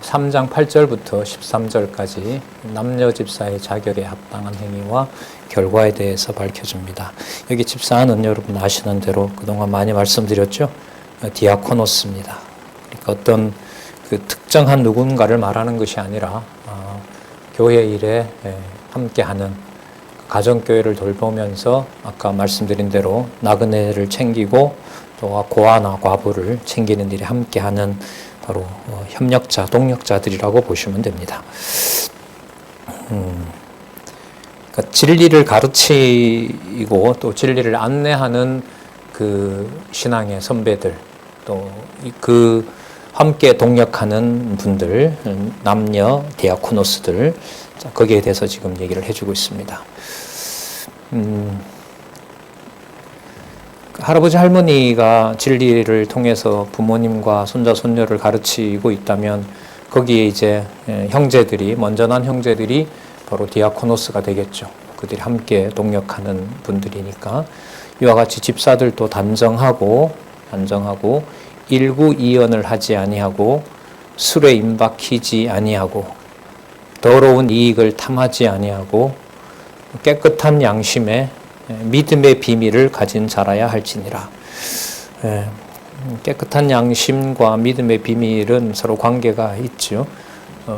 3장 8절부터 13절까지 남녀 집사의 자결에 합당한 행위와 결과에 대해서 밝혀줍니다. 여기 집사는 여러분 아시는 대로 그동안 많이 말씀드렸죠. 디아코노스입니다. 그러니까 어떤 그 특정한 누군가를 말하는 것이 아니라 교회 일에 함께하는 가정교회를 돌보면서 아까 말씀드린 대로 나그네를 챙기고 또 고아나 과부를 챙기는 일에 함께하는 바로 협력자, 동력자들이라고 보시면 됩니다. 그러니까 진리를 가르치고 또 진리를 안내하는 그 신앙의 선배들, 또 그 함께 동력하는 분들, 남녀 디아코노스들, 거기에 대해서 지금 얘기를 해주고 있습니다. 할아버지 할머니가 진리를 통해서 부모님과 손자 손녀를 가르치고 있다면 거기에 이제 형제들이, 먼저 난 형제들이 바로 디아코노스가 되겠죠. 그들이 함께 동력하는 분들이니까 이와 같이 집사들도 단정하고 일구이연을 하지 아니하고 술에 임박히지 아니하고 더러운 이익을 탐하지 아니하고 깨끗한 양심에 믿음의 비밀을 가진 자라야 할지니라. 깨끗한 양심과 믿음의 비밀은 서로 관계가 있죠.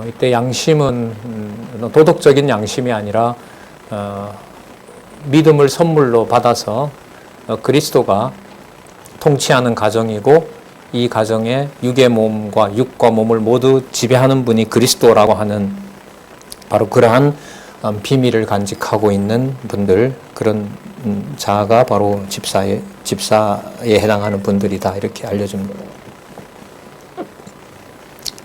이때 양심은 도덕적인 양심이 아니라 믿음을 선물로 받아서 그리스도가 통치하는 가정이고 이 가정의 육의 몸과 육과 몸을 모두 지배하는 분이 그리스도라고 하는 바로 그러한 비밀을 간직하고 있는 분들, 그런 자가 바로 집사에 해당하는 분들이다, 이렇게 알려줍니다.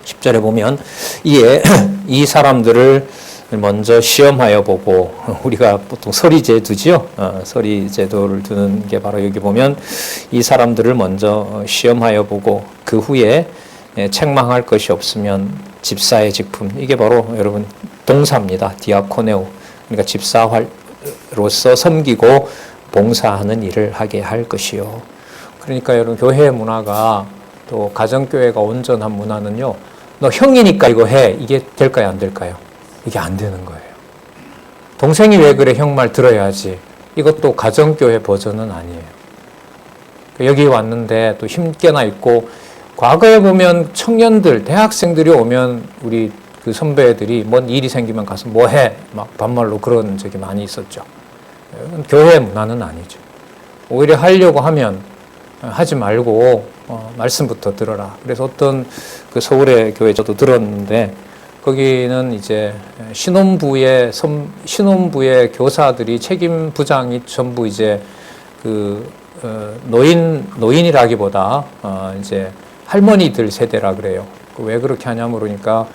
10절에 보면 이에 이 사람들을 먼저 시험하여 보고, 우리가 보통 서리제 두지요. 서리제도를 두는 게 바로 여기 보면 이 사람들을 먼저 시험하여 보고 그 후에 책망할 것이 없으면 집사의 직분, 이게 바로 여러분 동사입니다. 디아코네오. 그러니까 집사로서 섬기고 봉사하는 일을 하게 할 것이요. 그러니까 여러분 교회 문화가, 또 가정교회가 온전한 문화는요, 너 형이니까 이거 해, 이게 될까요, 안 될까요? 이게 안 되는 거예요. 동생이 왜 그래, 형 말 들어야지. 이것도 가정교회 버전은 아니에요. 여기 왔는데 또 힘께나 있고, 과거에 보면 청년들, 대학생들이 오면 우리 그 선배들이 뭔 일이 생기면 가서 뭐 해? 막 반말로 그런 적이 많이 있었죠. 교회 문화는 아니죠. 오히려 하려고 하면 하지 말고 말씀부터 들어라. 그래서 어떤 그 서울의 교회 저도 들었는데, 거기는 이제 신혼부의 교사들이, 책임 부장이 전부 이제 그 노인이라기보다 이제 할머니들 세대라 그래요. 왜 그렇게 하냐면, 그러니까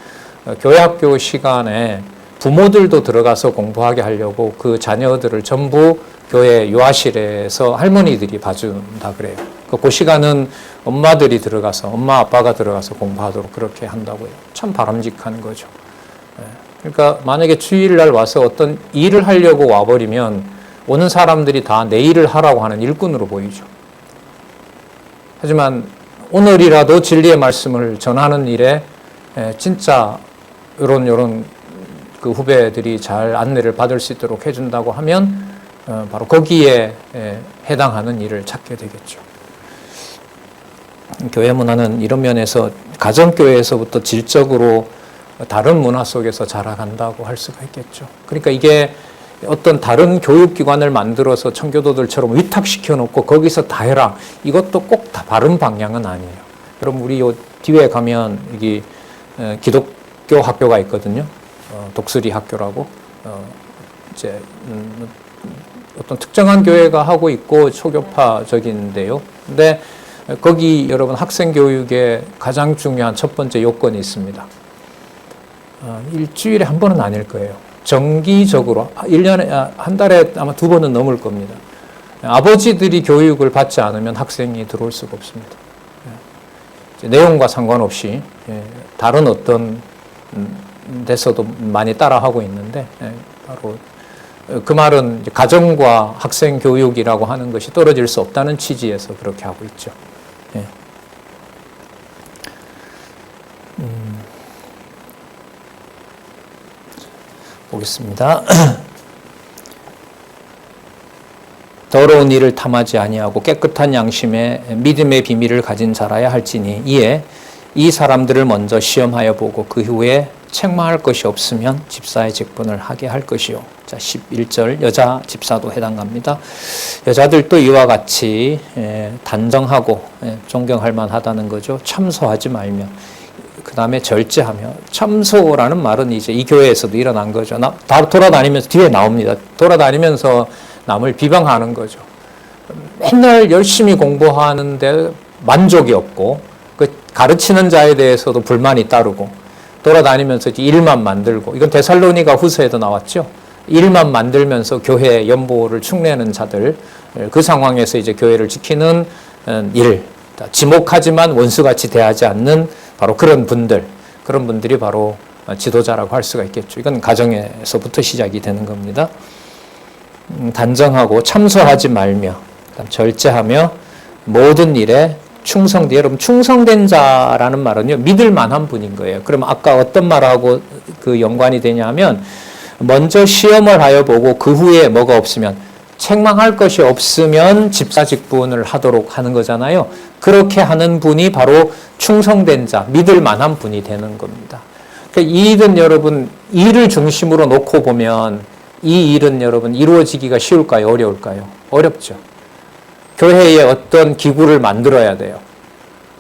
교회학교 시간에 부모들도 들어가서 공부하게 하려고 그 자녀들을 전부 교회 유아실에서 할머니들이 봐준다 그래요. 그 시간은 엄마들이 들어가서, 엄마 아빠가 들어가서 공부하도록 그렇게 한다고요. 참 바람직한 거죠. 그러니까 만약에 주일날 와서 어떤 일을 하려고 와버리면 오는 사람들이 다 내 일을 하라고 하는 일꾼으로 보이죠. 하지만 오늘이라도 진리의 말씀을 전하는 일에 진짜 요런 그 후배들이 잘 안내를 받을 수 있도록 해준다고 하면 바로 거기에 해당하는 일을 찾게 되겠죠. 교회 문화는 이런 면에서 가정교회에서부터 질적으로 다른 문화 속에서 자라간다고 할 수가 있겠죠. 그러니까 이게 어떤 다른 교육기관을 만들어서 청교도들처럼 위탁시켜 놓고 거기서 다 해라, 이것도 꼭 다 바른 방향은 아니에요. 여러분, 우리 요 뒤에 가면 여기 기독교 학교가 있거든요. 독수리 학교라고. 이제 어떤 특정한 교회가 하고 있고 초교파적인데요. 근데 거기 여러분 학생 교육의 가장 중요한 첫 번째 요건이 있습니다. 일주일에 한 번은 아닐 거예요. 정기적으로 1년에 한 달에 아마 2번은 넘을 겁니다. 아버지들이 교육을 받지 않으면 학생이 들어올 수가 없습니다. 내용과 상관없이 다른 어떤 데서도 많이 따라하고 있는데, 바로 그 말은 가정과 학생 교육이라고 하는 것이 떨어질 수 없다는 취지에서 그렇게 하고 있죠. 보겠습니다. 더러운 일을 탐하지 아니하고 깨끗한 양심에 믿음의 비밀을 가진 자라야 할지니 이에 이 사람들을 먼저 시험하여 보고 그 후에 책망할 것이 없으면 집사의 직분을 하게 할 것이요. 자, 11절 여자 집사도 해당합니다. 여자들도 이와 같이 단정하고 존경할 만하다는 거죠. 참소하지 말며 그 다음에 절제하며. 참소라는 말은 이제 이 교회에서도 일어난 거죠. 다 돌아다니면서 뒤에 나옵니다. 돌아다니면서 남을 비방하는 거죠. 맨날 열심히 공부하는데 만족이 없고 그 가르치는 자에 대해서도 불만이 따르고 돌아다니면서 일만 만들고, 이건 데살로니가 후서에도 나왔죠. 일만 만들면서 교회 연보를 축내는 자들, 그 상황에서 이제 교회를 지키는 일, 지목하지만 원수같이 대하지 않는 바로 그런 분들이 바로 지도자라고 할 수가 있겠죠. 이건 가정에서부터 시작이 되는 겁니다. 단정하고 참소하지 말며 절제하며 모든 일에 충성되. 여러분, 충성된 자라는 말은요, 믿을 만한 분인 거예요. 그럼 아까 어떤 말하고 그 연관이 되냐면, 먼저 시험을 하여 보고 그 후에 뭐가 없으면, 책망할 것이 없으면 집사 직분을 하도록 하는 거잖아요. 그렇게 하는 분이 바로 충성된 자, 믿을 만한 분이 되는 겁니다. 그러니까 이 일은 여러분, 일을 중심으로 놓고 보면 이 일은 여러분 이루어지기가 쉬울까요? 어려울까요? 어렵죠. 교회에 어떤 기구를 만들어야 돼요.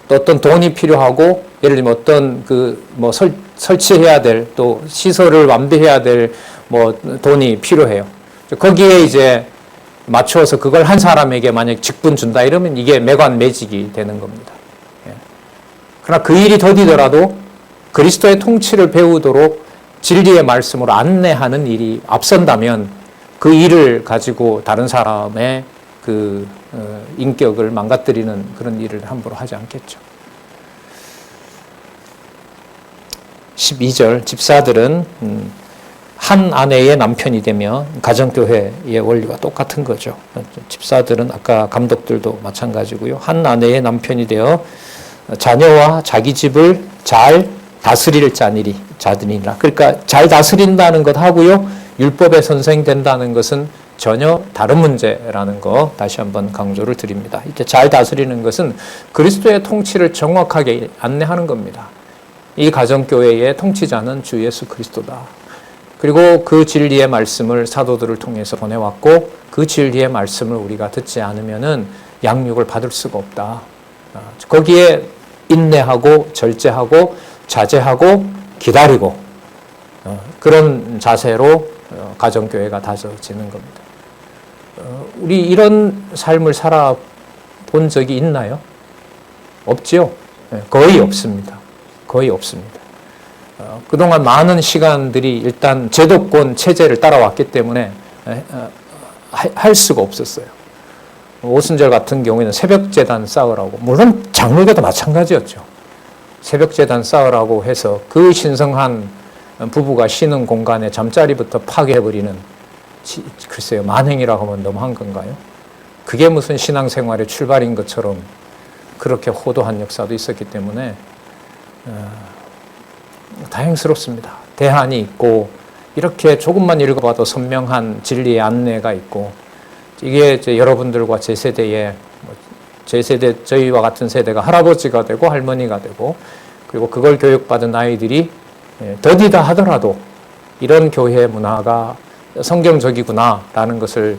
또 어떤 돈이 필요하고, 예를 들면 어떤 설치해야 될, 또 시설을 완비해야 될 돈이 필요해요. 거기에 이제 맞추어서 그걸 한 사람에게 만약 직분 준다 이러면 이게 매관매직이 되는 겁니다. 그러나 그 일이 더디더라도 그리스도의 통치를 배우도록 진리의 말씀으로 안내하는 일이 앞선다면 그 일을 가지고 다른 사람의 그 인격을 망가뜨리는 그런 일을 함부로 하지 않겠죠. 12절 집사들은 한 아내의 남편이 되면 가정교회의 원리와 똑같은 거죠. 집사들은 아까 감독들도 마찬가지고요. 한 아내의 남편이 되어 자녀와 자기 집을 잘 다스릴 자들이라. 그러니까 잘 다스린다는 것 하고요, 율법에 선생된다는 것은 전혀 다른 문제라는 거 다시 한번 강조를 드립니다. 이때 잘 다스리는 것은 그리스도의 통치를 정확하게 안내하는 겁니다. 이 가정교회의 통치자는 주 예수 그리스도다. 그리고 그 진리의 말씀을 사도들을 통해서 보내왔고, 그 진리의 말씀을 우리가 듣지 않으면은 양육을 받을 수가 없다. 거기에 인내하고 절제하고 자제하고 기다리고 그런 자세로 가정교회가 다져지는 겁니다. 우리 이런 삶을 살아본 적이 있나요? 없죠? 거의 없습니다. 거의 없습니다. 그동안 많은 시간들이 일단 제도권 체제를 따라왔기 때문에 할 수가 없었어요. 오순절 같은 경우에는 새벽재단 쌓으라고, 물론 장로교도 마찬가지였죠. 새벽재단 쌓으라고 해서 그 신성한 부부가 쉬는 공간에 잠자리부터 파괴해버리는, 글쎄요, 만행이라고 하면 너무한 건가요? 그게 무슨 신앙생활의 출발인 것처럼 그렇게 호도한 역사도 있었기 때문에 다행스럽습니다. 대안이 있고, 이렇게 조금만 읽어봐도 선명한 진리의 안내가 있고, 이게 이제 여러분들과 제 세대의, 제 세대, 저희와 같은 세대가 할아버지가 되고 할머니가 되고, 그리고 그걸 교육받은 아이들이 더디다 하더라도 이런 교회 문화가 성경적이구나라는 것을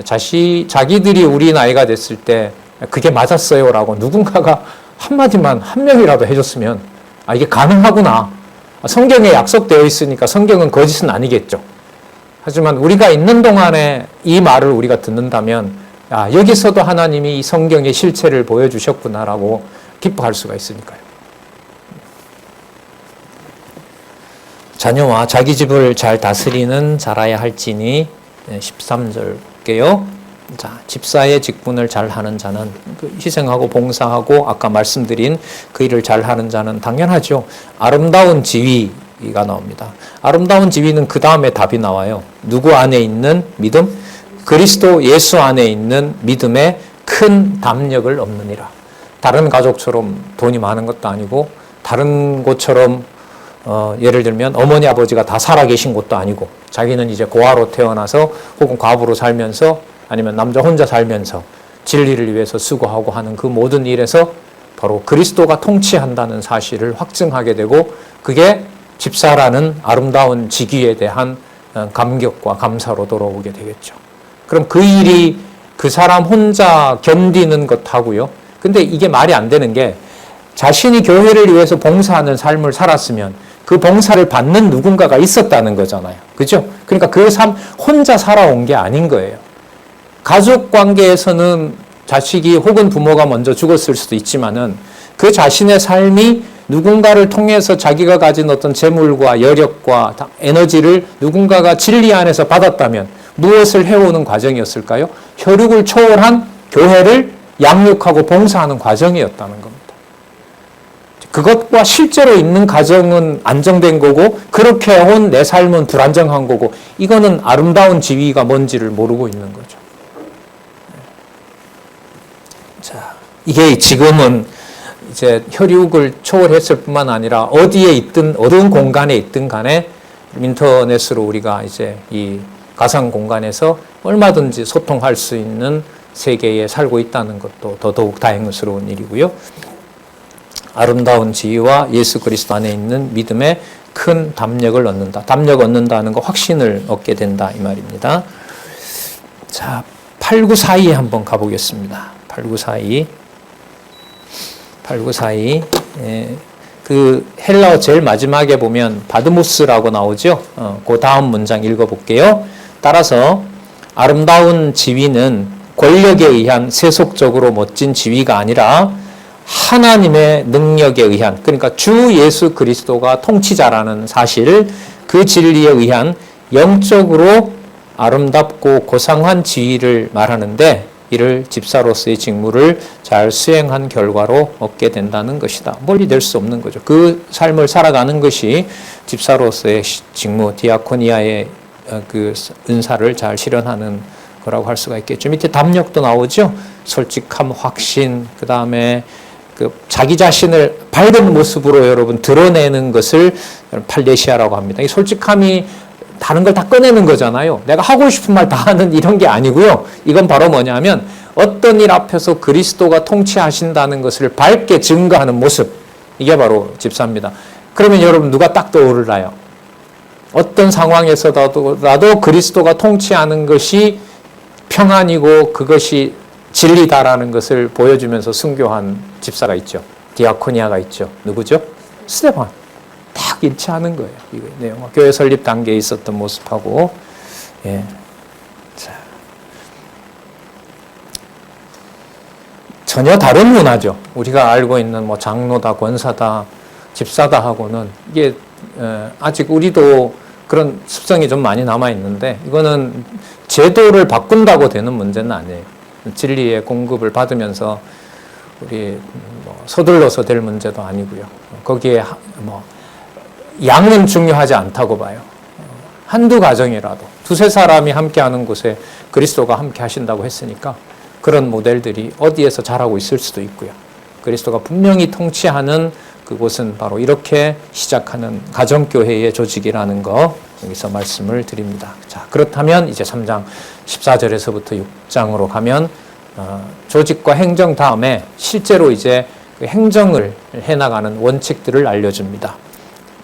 자기들이 우리 나이가 됐을 때 그게 맞았어요라고 누군가가 한마디만, 한 명이라도 해줬으면, 아, 이게 가능하구나. 성경에 약속되어 있으니까 성경은 거짓은 아니겠죠. 하지만 우리가 있는 동안에 이 말을 우리가 듣는다면, 아, 여기서도 하나님이 이 성경의 실체를 보여주셨구나라고 기뻐할 수가 있으니까요. 자녀와 자기 집을 잘 다스리는 자라야 할지니, 13절 볼게요. 자, 집사의 직분을 잘 하는 자는, 희생하고 봉사하고 아까 말씀드린 그 일을 잘 하는 자는 당연하죠. 아름다운 지위가 나옵니다. 아름다운 지위는 그 다음에 답이 나와요. 누구 안에 있는 믿음? 그리스도 예수 안에 있는 믿음에 큰 담력을 얻느니라. 다른 가족처럼 돈이 많은 것도 아니고, 다른 곳처럼 예를 들면 어머니 아버지가 다 살아계신 곳도 아니고, 자기는 이제 고아로 태어나서 혹은 과부로 살면서 아니면 남자 혼자 살면서 진리를 위해서 수고하고 하는 그 모든 일에서 바로 그리스도가 통치한다는 사실을 확증하게 되고 그게 집사라는 아름다운 직위에 대한 감격과 감사로 돌아오게 되겠죠. 그럼 그 일이 그 사람 혼자 견디는 것하고요. 근데 이게 말이 안 되는 게 자신이 교회를 위해서 봉사하는 삶을 살았으면 그 봉사를 받는 누군가가 있었다는 거잖아요. 그죠? 그러니까 그 삶 혼자 살아온 게 아닌 거예요. 가족 관계에서는 자식이 혹은 부모가 먼저 죽었을 수도 있지만은 그 자신의 삶이 누군가를 통해서 자기가 가진 어떤 재물과 여력과 에너지를 누군가가 진리 안에서 받았다면 무엇을 해오는 과정이었을까요? 혈육을 초월한 교회를 양육하고 봉사하는 과정이었다는 겁니다. 그것과 실제로 있는 가정은 안정된 거고 그렇게 해온 내 삶은 불안정한 거고 이거는 아름다운 지위가 뭔지를 모르고 있는 거죠. 자, 이게 지금은 이제 혈육을 초월했을 뿐만 아니라 어디에 있든 어떤 공간에 있든 간에 인터넷으로 우리가 이제 이 가상 공간에서 얼마든지 소통할 수 있는 세계에 살고 있다는 것도 더더욱 다행스러운 일이고요. 아름다운 지위와 예수 그리스도 안에 있는 믿음에 큰 담력을 얻는다. 담력 얻는다는 거 확신을 얻게 된다 이 말입니다. 자, 8942 한번 가보겠습니다. 8942. 그 헬라어 제일 마지막에 보면 바드모스라고 나오죠. 그 다음 문장 읽어볼게요. 따라서 아름다운 지위는 권력에 의한 세속적으로 멋진 지위가 아니라 하나님의 능력에 의한, 그러니까 주 예수 그리스도가 통치자라는 사실, 그 진리에 의한 영적으로 아름답고 고상한 지위를 말하는데 이를 집사로서의 직무를 잘 수행한 결과로 얻게 된다는 것이다. 멀리 될 수 없는 거죠. 그 삶을 살아가는 것이 집사로서의 직무, 디아코니아의 그 은사를 잘 실현하는 거라고 할 수가 있겠죠. 밑에 담력도 나오죠. 솔직함, 확신, 그 다음에 그 자기 자신을 밝은 모습으로 여러분 드러내는 것을 팔레시아라고 합니다. 이 솔직함이 다른 걸 다 꺼내는 거잖아요. 내가 하고 싶은 말 다 하는 이런 게 아니고요. 이건 바로 뭐냐면 어떤 일 앞에서 그리스도가 통치하신다는 것을 밝게 증거하는 모습. 이게 바로 집사입니다. 그러면 여러분 누가 딱 떠오르나요? 어떤 상황에서라도 그리스도가 통치하는 것이 평안이고 그것이 진리다라는 것을 보여주면서 순교한 집사가 있죠. 디아코니아가 있죠. 누구죠? 스데반. 딱 일치하는 거예요. 이 내용. 교회 설립 단계에 있었던 모습하고, 예. 자. 전혀 다른 문화죠. 우리가 알고 있는 뭐 장로다, 권사다, 집사다 하고는 이게 아직 우리도 그런 습성이 좀 많이 남아 있는데 이거는 제도를 바꾼다고 되는 문제는 아니에요. 진리의 공급을 받으면서 우리 뭐 서둘러서 될 문제도 아니고요. 거기에 뭐 양은 중요하지 않다고 봐요. 한두 가정이라도 두세 사람이 함께하는 곳에 그리스도가 함께 하신다고 했으니까 그런 모델들이 어디에서 자라고 있을 수도 있고요. 그리스도가 분명히 통치하는 그곳은 바로 이렇게 시작하는 가정교회의 조직이라는 거 여기서 말씀을 드립니다. 자, 그렇다면 이제 3장 14절에서부터 6장으로 가면 조직과 행정 다음에 실제로 이제 그 행정을 해나가는 원칙들을 알려줍니다.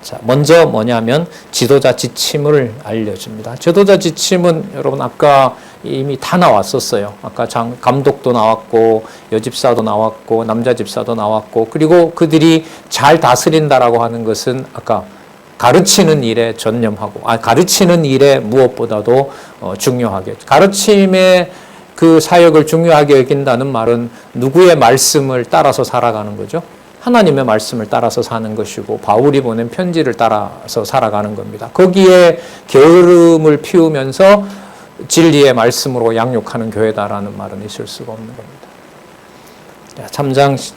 자, 먼저 뭐냐면 지도자 지침을 알려줍니다. 지도자 지침은 여러분 아까 이미 다 나왔었어요. 아까 감독도 나왔고 여집사도 나왔고 남자 집사도 나왔고 그리고 그들이 잘 다스린다라고 하는 것은 아까 가르치는 일에 전념하고 가르치는 일에 무엇보다도 중요하게 가르침의 그 사역을 중요하게 여긴다는 말은 누구의 말씀을 따라서 살아가는 거죠? 하나님의 말씀을 따라서 사는 것이고 바울이 보낸 편지를 따라서 살아가는 겁니다. 거기에 게으름을 피우면서 진리의 말씀으로 양육하는 교회다라는 말은 있을 수가 없는 겁니다. 3장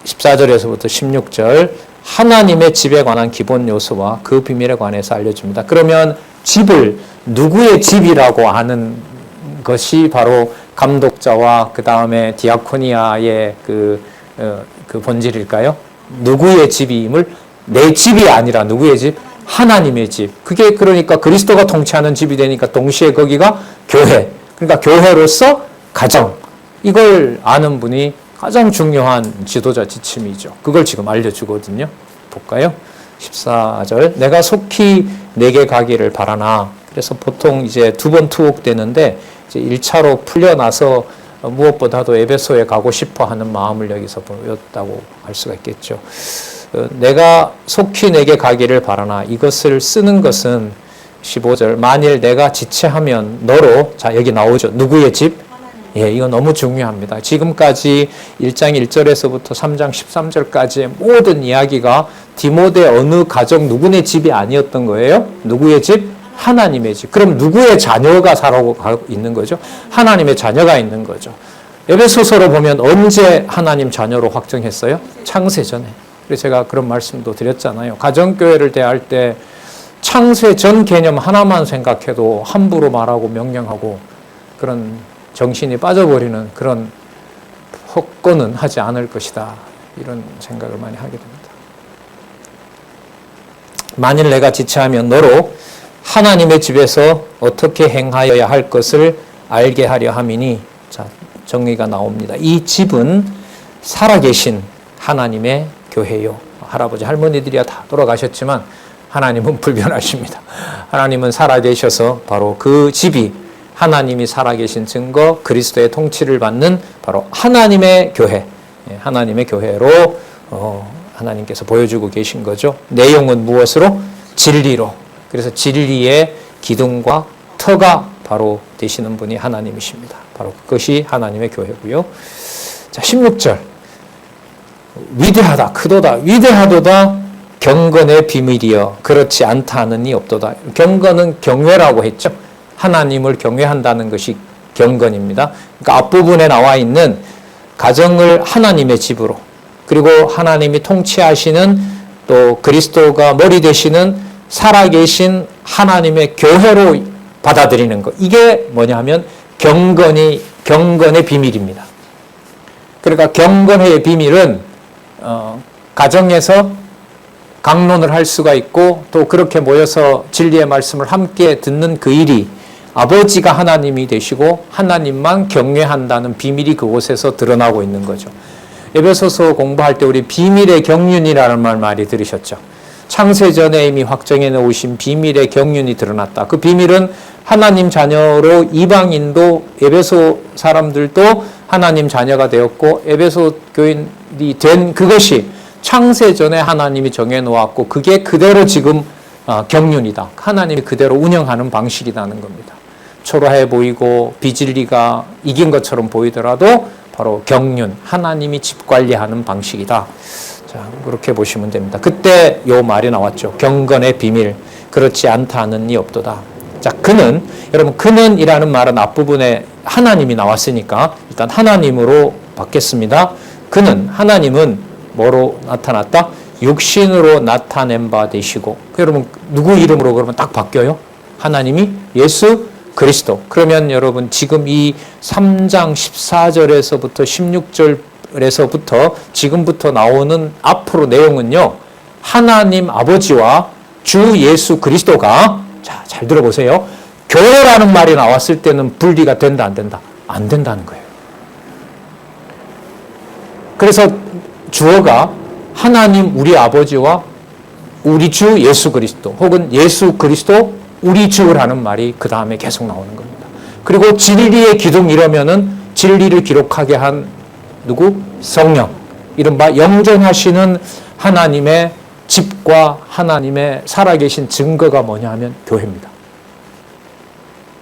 14절에서부터 16절 하나님의 집에 관한 기본 요소와 그 비밀에 관해서 알려줍니다. 그러면 집을 누구의 집이라고 하는 것이 바로 감독자와 그 다음에 디아코니아의 그 본질일까요? 누구의 집임을 내 집이 아니라 누구의 집? 하나님의 집. 그게 그러니까 그리스도가 통치하는 집이 되니까 동시에 거기가 교회. 그러니까 교회로서 가정. 이걸 아는 분이 가장 중요한 지도자 지침이죠. 그걸 지금 알려주거든요. 볼까요? 14절. 내가 속히 내게 가기를 바라나. 그래서 보통 이제 두 번 투옥되는데 이제 1차로 풀려나서 무엇보다도 에베소에 가고 싶어 하는 마음을 여기서 보였다고 할 수가 있겠죠. 내가 속히 내게 가기를 바라나. 이것을 쓰는 것은 15절. 만일 내가 지체하면 너로, 자, 여기 나오죠. 누구의 집? 예, 이거 너무 중요합니다. 지금까지 1장 1절에서부터 3장 13절까지의 모든 이야기가 디모데 어느 가정 누구네 집이 아니었던 거예요. 누구의 집? 하나님의 집. 그럼 누구의 자녀가 살아가고 있는 거죠? 하나님의 자녀가 있는 거죠. 에베소서로 보면 언제 하나님 자녀로 확정했어요? 창세 전에. 그래서 제가 그런 말씀도 드렸잖아요. 가정교회를 대할 때 창세 전 개념 하나만 생각해도 함부로 말하고 명령하고 그런 정신이 빠져버리는 그런 헛거는 하지 않을 것이다. 이런 생각을 많이 하게 됩니다. 만일 내가 지체하면 너로 하나님의 집에서 어떻게 행하여야 할 것을 알게 하려 함이니, 자, 정의가 나옵니다. 이 집은 살아계신 하나님의 교회요. 할아버지 할머니들이야 다 돌아가셨지만 하나님은 불변하십니다. 하나님은 살아계셔서 바로 그 집이 하나님이 살아계신 증거, 그리스도의 통치를 받는 바로 하나님의 교회, 하나님의 교회로 하나님께서 보여주고 계신 거죠. 내용은 무엇으로? 진리로. 그래서 진리의 기둥과 터가 바로 되시는 분이 하나님이십니다. 바로 그것이 하나님의 교회고요. 자, 16절. 위대하다, 크도다, 위대하도다, 경건의 비밀이여 그렇지 않다 하는 이 없도다. 경건은 경외라고 했죠. 하나님을 경외한다는 것이 경건입니다. 그러니까 앞부분에 나와 있는 가정을 하나님의 집으로, 그리고 하나님이 통치하시는 또 그리스도가 머리 되시는 살아계신 하나님의 교회로 받아들이는 것. 이게 뭐냐면 경건의 비밀입니다. 그러니까 경건의 비밀은 가정에서 강론을 할 수가 있고 또 그렇게 모여서 진리의 말씀을 함께 듣는 그 일이 아버지가 하나님이 되시고 하나님만 경외한다는 비밀이 그곳에서 드러나고 있는 거죠. 에베소서 공부할 때 우리 비밀의 경륜이라는 말 많이 들으셨죠. 창세전에 이미 확정해 놓으신 비밀의 경륜이 드러났다. 그 비밀은 하나님 자녀로 이방인도 에베소 사람들도 하나님 자녀가 되었고 에베소 교인이 된 그것이 창세전에 하나님이 정해 놓았고 그게 그대로 지금 경륜이다. 하나님이 그대로 운영하는 방식이라는 겁니다. 초라해 보이고 비진리가 이긴 것처럼 보이더라도 바로 경륜, 하나님이 집 관리하는 방식이다. 자, 그렇게 보시면 됩니다. 그때 요 말이 나왔죠. 경건의 비밀, 그렇지 않다 하는 이 없도다. 자, 그는, 여러분, 그는이라는 말은 앞부분에 하나님이 나왔으니까 일단 하나님으로 받겠습니다. 그는, 하나님은 뭐로 나타났다? 육신으로 나타낸 바 되시고. 여러분, 누구 이름으로 그러면 딱 바뀌어요? 하나님이 예수 그리스도. 그러면 여러분, 지금 이 3장 14절에서부터 16절에서부터 지금부터 나오는 앞으로 내용은요, 하나님 아버지와 주 예수 그리스도가, 자, 잘 들어보세요. 교회라는 말이 나왔을 때는 분리가 된다, 안 된다? 안 된다는 거예요. 그래서 주어가 하나님 우리 아버지와 우리 주 예수 그리스도 혹은 예수 그리스도 우리 주라는 말이 그 다음에 계속 나오는 겁니다. 그리고 진리의 기둥 이러면은 진리를 기록하게 한 누구? 성령. 이른바 영존하시는 하나님의 집과 하나님의 살아계신 증거가 뭐냐 하면 교회입니다.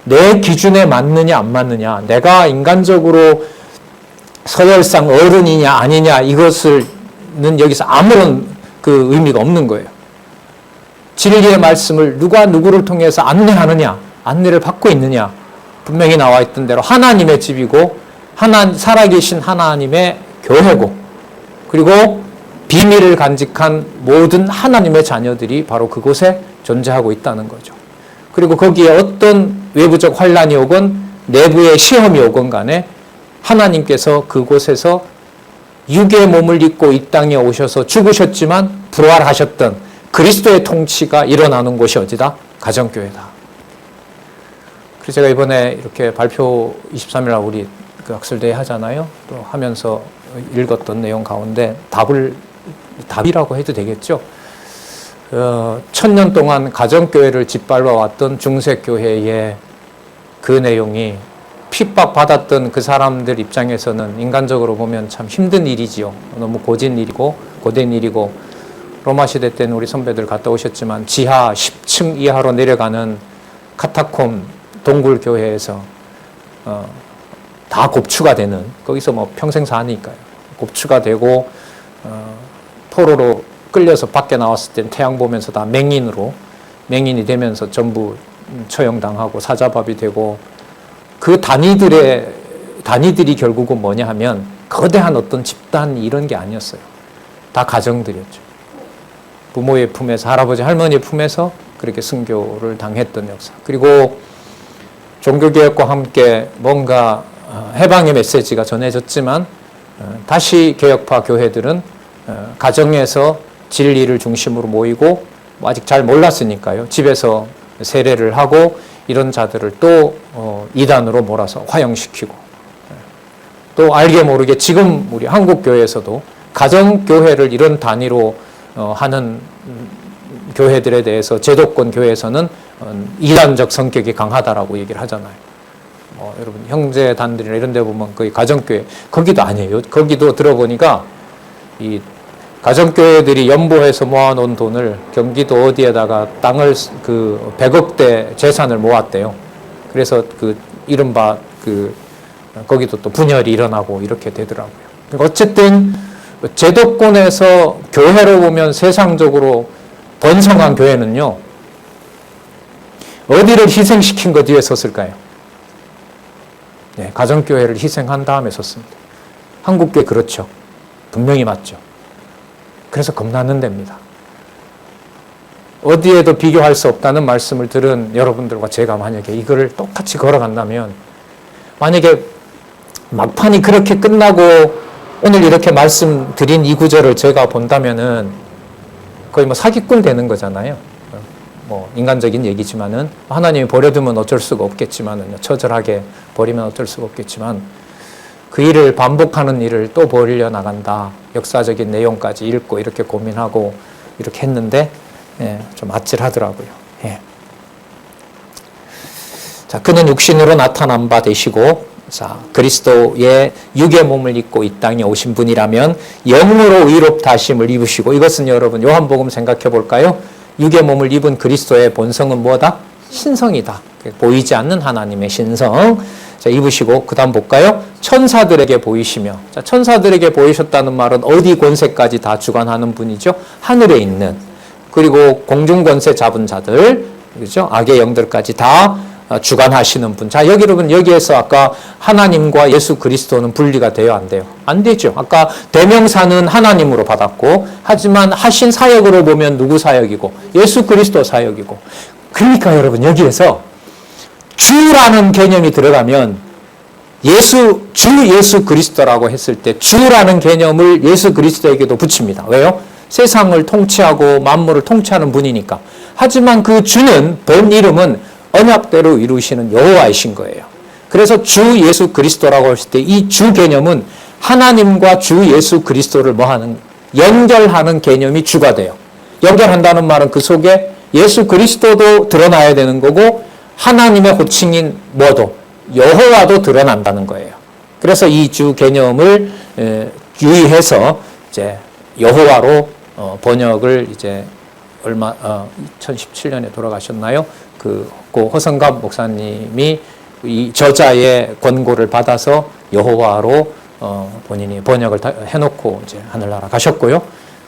내 기준에 맞느냐 안 맞느냐, 내가 인간적으로 서열상 어른이냐 아니냐 이것은 여기서 아무런 그 의미가 없는 거예요. 진리의 말씀을 누가 누구를 통해서 안내하느냐, 안내를 받고 있느냐, 분명히 나와 있던 대로 하나님의 집이고 살아계신 하나님의 교회고, 그리고 비밀을 간직한 모든 하나님의 자녀들이 바로 그곳에 존재하고 있다는 거죠. 그리고 거기에 어떤 외부적 환란이 오건 내부의 시험이 오건 간에 하나님께서 그곳에서 육의 몸을 입고 이 땅에 오셔서 죽으셨지만 부활하셨던 그리스도의 통치가 일어나는 곳이 어디다? 가정교회다. 그래서 제가 이번에 이렇게 발표 23일 우리 그 학술대회 하잖아요. 또 하면서 읽었던 내용 가운데 답이라고 해도 되겠죠. 1000년 동안 가정교회를 짓밟아왔던 중세교회의 그 내용이 핍박받았던 그 사람들 입장에서는 인간적으로 보면 참 힘든 일이지요. 너무 고된 일이고 로마 시대 때는 우리 선배들 갔다 오셨지만 지하 10층 이하로 내려가는 카타콤 동굴교회에서 다 곱추가 되는, 거기서 뭐 평생 사니까요. 곱추가 되고 포로로 끌려서 밖에 나왔을 땐 태양 보면서 다 맹인이 되면서 전부 처형당하고 사자밥이 되고, 그 단위들이 결국은 뭐냐 하면 거대한 어떤 집단 이런 게 아니었어요. 다 가정들이었죠. 부모의 품에서, 할아버지 할머니의 품에서 그렇게 순교를 당했던 역사. 그리고 종교개혁과 함께 뭔가 해방의 메시지가 전해졌지만 다시 개혁파 교회들은 가정에서 진리를 중심으로 모이고, 아직 잘 몰랐으니까요. 집에서 세례를 하고 이런 자들을 또 이단으로 몰아서 화형시키고, 또 알게 모르게 지금 우리 한국교회에서도 가정교회를 이런 단위로 하는 교회들에 대해서 제도권 교회에서는 이단적 성격이 강하다라고 얘기를 하잖아요. 여러분 형제단들이나 이런 데 보면 거의 가정교회, 거기도 아니에요. 거기도 들어보니까 이 가정교회들이 연보해서 모아놓은 돈을 경기도 어디에다가 땅을 100억대 재산을 모았대요. 그래서 이른바 거기도 또 분열이 일어나고 이렇게 되더라고요. 어쨌든 제도권에서 교회로 보면 세상적으로 번성한 교회는요, 어디를 희생시킨 것 뒤에 섰을까요? 네, 가정교회를 희생한 다음에 섰습니다. 한국교회 그렇죠. 분명히 맞죠. 그래서 겁나는 데입니다. 어디에도 비교할 수 없다는 말씀을 들은 여러분들과 제가 만약에 이거를 똑같이 걸어간다면, 만약에 막판이 그렇게 끝나고 오늘 이렇게 말씀드린 이 구절을 제가 본다면은 거의 뭐 사기꾼 되는 거잖아요. 뭐 인간적인 얘기지만은 하나님이 버려두면 어쩔 수가 없겠지만은, 처절하게 버리면 어쩔 수가 없겠지만, 그 일을 반복하는 일을 또 벌여 나간다. 역사적인 내용까지 읽고 이렇게 고민하고 이렇게 했는데, 좀 아찔하더라고요. 자, 그는 육신으로 나타난 바 되시고, 자, 그리스도의 육의 몸을 입고 이 땅에 오신 분이라면 영으로 의롭다 하심을 입으시고, 이것은 여러분 요한복음 생각해 볼까요? 육의 몸을 입은 그리스도의 본성은 뭐다? 신성이다. 보이지 않는 하나님의 신성. 자, 입으시고, 그 다음 볼까요? 천사들에게 보이시며. 자, 천사들에게 보이셨다는 말은 어디 권세까지 다 주관하는 분이죠? 하늘에 있는. 그리고 공중 권세 잡은 자들, 그죠? 악의 영들까지 다 주관하시는 분. 자, 여러분, 여기에서 아까 하나님과 예수 그리스도는 분리가 돼요, 안 돼요? 안 되죠. 아까 대명사는 하나님으로 받았고, 하지만 하신 사역으로 보면 누구 사역이고? 예수 그리스도 사역이고. 그러니까 여러분, 여기에서 주라는 개념이 들어가면 주 예수 그리스도라고 했을 때 주라는 개념을 예수 그리스도에게도 붙입니다. 왜요? 세상을 통치하고 만물을 통치하는 분이니까. 하지만 그 주는 본 이름은 언약대로 이루시는 여호와이신 거예요. 그래서 주 예수 그리스도라고 했을 때 이 주 개념은 하나님과 주 예수 그리스도를 연결하는 개념이 주가 돼요. 연결한다는 말은 그 속에 예수 그리스도도 드러나야 되는 거고, 하나님의 호칭인 여호와도 드러난다는 거예요. 그래서 이 주 개념을 유의해서 이제 여호와로 번역을 이제 2017년에 돌아가셨나요? 고 허성갑 목사님이 이 저자의 권고를 받아서 여호와로 본인이 번역을 해놓고 이제 하늘나라 가셨고요.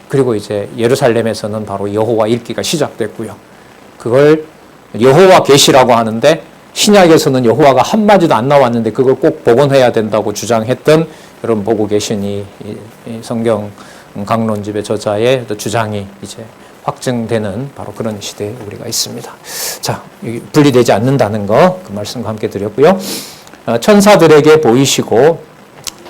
그리고 이제 예루살렘에서는 바로 여호와 읽기가 시작됐고요. 그걸 여호와 계시라고 하는데, 신약에서는 여호와가 한마디도 안 나왔는데 그걸 꼭 복원해야 된다고 주장했던, 여러분 보고 계신 이 성경 강론집의 저자의 주장이 이제 확증되는 바로 그런 시대에 우리가 있습니다. 자, 분리되지 않는다는 거, 그 말씀과 함께 드렸고요. 천사들에게 보이시고,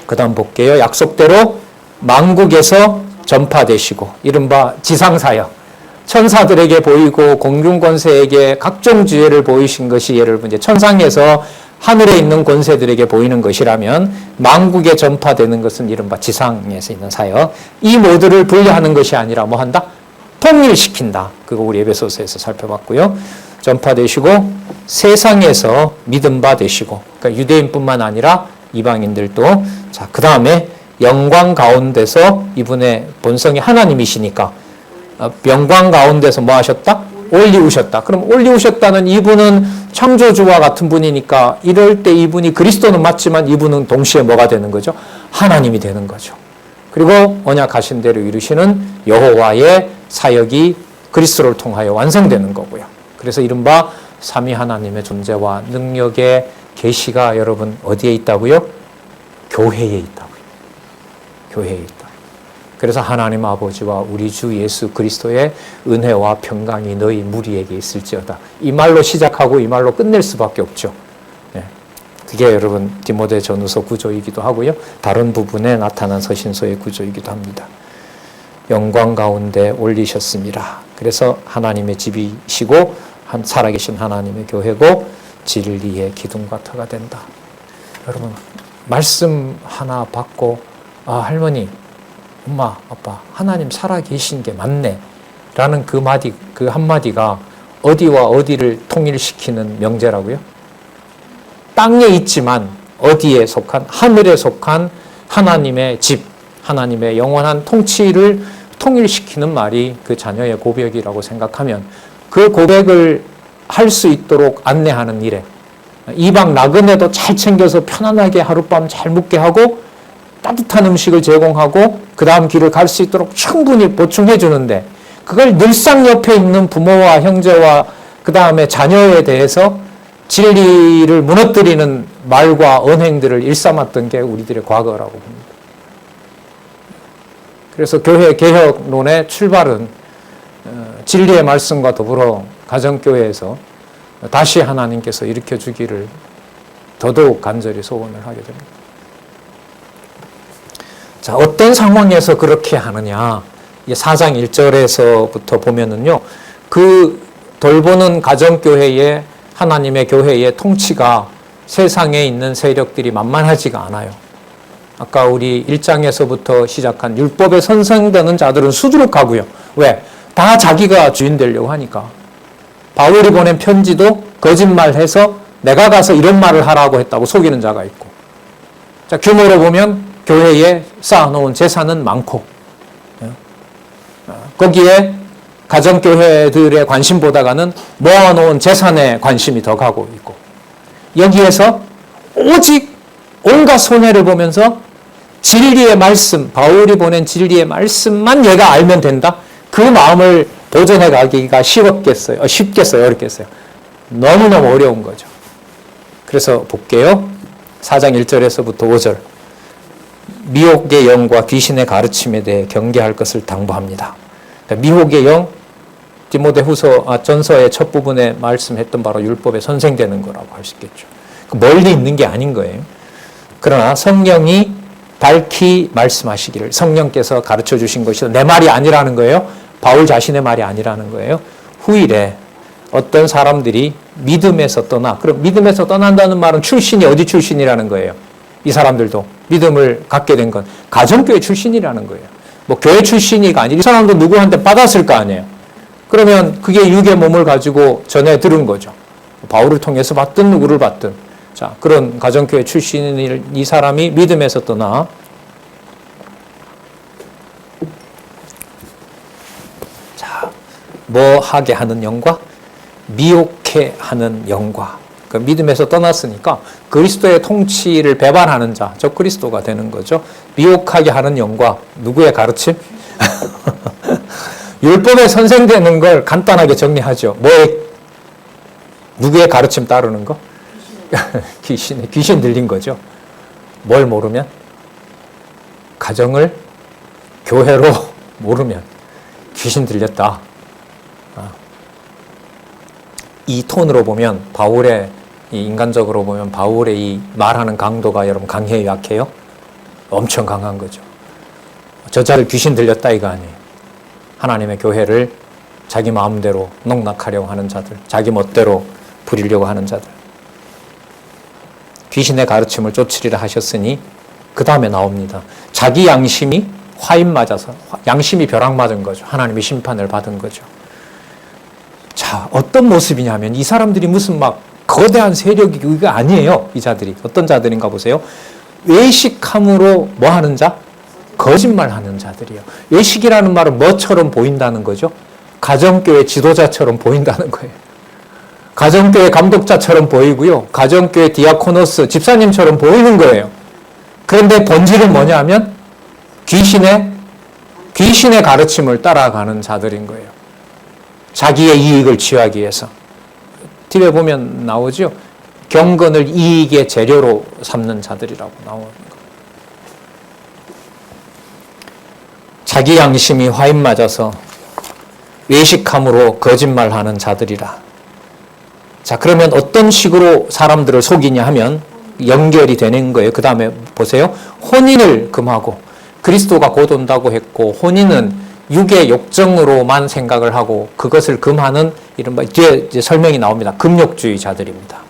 그 다음 볼게요. 약속대로 만국에서 전파되시고, 이른바 지상사역. 천사들에게 보이고 공중 권세에게 각종 지혜를 보이신 것이 여러분 이제 천상에서 하늘에 있는 권세들에게 보이는 것이라면 만국에 전파되는 것은 이른바 지상에서 있는 사역. 이 모두를 분리하는 것이 아니라 뭐 한다? 통일시킨다. 그거 우리 에베소서에서 살펴봤고요. 전파되시고 세상에서 믿음 바 되시고, 그러니까 유대인뿐만 아니라 이방인들도. 자, 그 다음에 영광 가운데서 이분의 본성이 하나님이시니까 영광 가운데서 뭐 하셨다? 올리우셨다. 그럼 올리우셨다는 이분은 창조주와 같은 분이니까 이럴 때 이분이 그리스도는 맞지만 이분은 동시에 뭐가 되는 거죠? 하나님이 되는 거죠. 그리고 언약하신 대로 이루시는 여호와의 사역이 그리스도를 통하여 완성되는 거고요. 그래서 이른바 삼위 하나님의 존재와 능력의 계시가 여러분 어디에 있다고요? 교회에 있다고요. 교회에 있다. 그래서 하나님 아버지와 우리 주 예수 그리스도의 은혜와 평강이 너희 무리에게 있을지어다. 이 말로 시작하고 이 말로 끝낼 수밖에 없죠. 네. 그게 여러분 디모데전후서 구조이기도 하고요. 다른 부분에 나타난 서신서의 구조이기도 합니다. 영광 가운데 올리셨습니다. 그래서 하나님의 집이시고 살아계신 하나님의 교회고 진리의 기둥과 터가 된다. 여러분 말씀 하나 받고 할머니, 엄마, 아빠 하나님 살아계신 게 맞네 라는 그 한마디가 어디와 어디를 통일시키는 명제라고요? 땅에 있지만 어디에 속한? 하늘에 속한 하나님의 집, 하나님의 영원한 통치를 통일시키는 말이 그 자녀의 고백이라고 생각하면 그 고백을 할 수 있도록 안내하는 일에 이방 나그네도 잘 챙겨서 편안하게 하룻밤 잘 묵게 하고 따뜻한 음식을 제공하고 그 다음 길을 갈 수 있도록 충분히 보충해 주는데 그걸 늘상 옆에 있는 부모와 형제와 그 다음에 자녀에 대해서 진리를 무너뜨리는 말과 언행들을 일삼았던 게 우리들의 과거라고 봅니다. 그래서 교회 개혁론의 출발은 진리의 말씀과 더불어 가정교회에서 다시 하나님께서 일으켜주기를 더더욱 간절히 소원을 하게 됩니다. 자, 어떤 상황에서 그렇게 하느냐. 4장 1절에서부터 보면은요, 그 돌보는 가정교회의 하나님의 교회의 통치가 세상에 있는 세력들이 만만하지가 않아요. 아까 우리 1장에서부터 시작한 율법에 선생되는 자들은 수두룩하고요. 왜? 다 자기가 주인 되려고 하니까. 바울이 보낸 편지도 거짓말해서 내가 가서 이런 말을 하라고 했다고 속이는 자가 있고. 자, 규모로 보면 교회에 쌓아놓은 재산은 많고, 거기에 가정교회들의 관심보다가는 모아놓은 재산에 관심이 더 가고 있고, 여기에서 오직 온갖 손해를 보면서 진리의 말씀, 바울이 보낸 진리의 말씀만 얘가 알면 된다? 그 마음을 도전해 가기가 쉽겠어요? 어렵겠어요? 너무너무 어려운 거죠. 그래서 볼게요. 4장 1절에서부터 5절. 미혹의 영과 귀신의 가르침에 대해 경계할 것을 당부합니다. 미혹의 영, 전서의 첫 부분에 말씀했던 바로 율법에 선생되는 거라고 할 수 있겠죠. 멀리 있는 게 아닌 거예요. 그러나 성령이 밝히 말씀하시기를, 성령께서 가르쳐 주신 것이 내 말이 아니라는 거예요. 바울 자신의 말이 아니라는 거예요. 후일에 어떤 사람들이 믿음에서 떠나, 그럼 믿음에서 떠난다는 말은 출신이 어디 출신이라는 거예요. 이 사람들도 믿음을 갖게 된 건 가정교회 출신이라는 거예요. 뭐 교회 출신이가 아니라 이 사람도 누구한테 받았을 거 아니에요. 그러면 그게 육의 몸을 가지고 전해 들은 거죠. 바울을 통해서 받든 누구를 받든. 자, 그런 가정교회 출신인 이 사람이 믿음에서 떠나 자, 뭐 하게 하는 영과 미혹해 하는 영과, 그 믿음에서 떠났으니까 그리스도의 통치를 배반하는 자, 저 그리스도가 되는 거죠. 미혹하게 하는 영과 누구의 가르침? 율법에 선생되는 걸 간단하게 정리하죠. 누구의 가르침 따르는 거? 귀신 들린 거죠. 뭘 모르면? 가정을 교회로 모르면 귀신 들렸다. 이 톤으로 보면 바울의, 인간적으로 보면 바울의 이 말하는 강도가 여러분 강해요, 약해요? 엄청 강한 거죠. 저자를 귀신 들렸다 이거 아니에요. 하나님의 교회를 자기 마음대로 농락하려고 하는 자들, 자기 멋대로 부리려고 하는 자들. 귀신의 가르침을 쫓으리라 하셨으니 그 다음에 나옵니다. 자기 양심이 화인 맞아서, 양심이 벼락 맞은 거죠. 하나님의 심판을 받은 거죠. 자, 어떤 모습이냐면 이 사람들이 무슨 막 거대한 세력이 그게 아니에요. 이 자들이 어떤 자들인가 보세요. 외식함으로 뭐 하는 자? 거짓말하는 자들이요. 외식이라는 말은 뭐처럼 보인다는 거죠? 가정교회 지도자처럼 보인다는 거예요. 가정교회 감독자처럼 보이고요. 가정교회 디아코노스 집사님처럼 보이는 거예요. 그런데 본질은 뭐냐면 귀신의 가르침을 따라가는 자들인 거예요. 자기의 이익을 취하기 위해서. 뒤에 보면 나오죠. 경건을 이익의 재료로 삼는 자들이라고 나오는 거예요. 자기 양심이 화인 맞아서 외식함으로 거짓말하는 자들이라. 자, 그러면 어떤 식으로 사람들을 속이냐 하면 연결이 되는 거예요. 그 다음에 보세요. 혼인을 금하고, 그리스도가 곧 온다고 했고 혼인은 육의 욕정으로만 생각을 하고 그것을 금하는 이른바 뒤에 이제 설명이 나옵니다. 금욕주의자들입니다.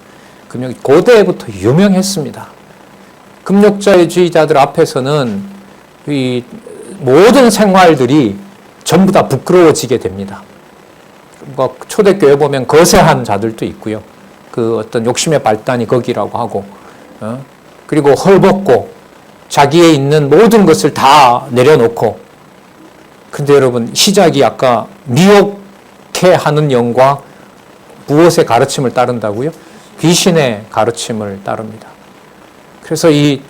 고대부터 유명했습니다. 금욕주의자들 앞에서는 이 모든 생활들이 전부 다 부끄러워지게 됩니다. 뭐 초대교회 보면 거세한 자들도 있고요. 그 어떤 욕심의 발단이 거기라고 하고, 그리고 헐벗고 자기에 있는 모든 것을 다 내려놓고. 근데 여러분 시작이 아까 미혹해 하는 영과 무엇의 가르침을 따른다고요? 귀신의 가르침을 따릅니다. 그래서 이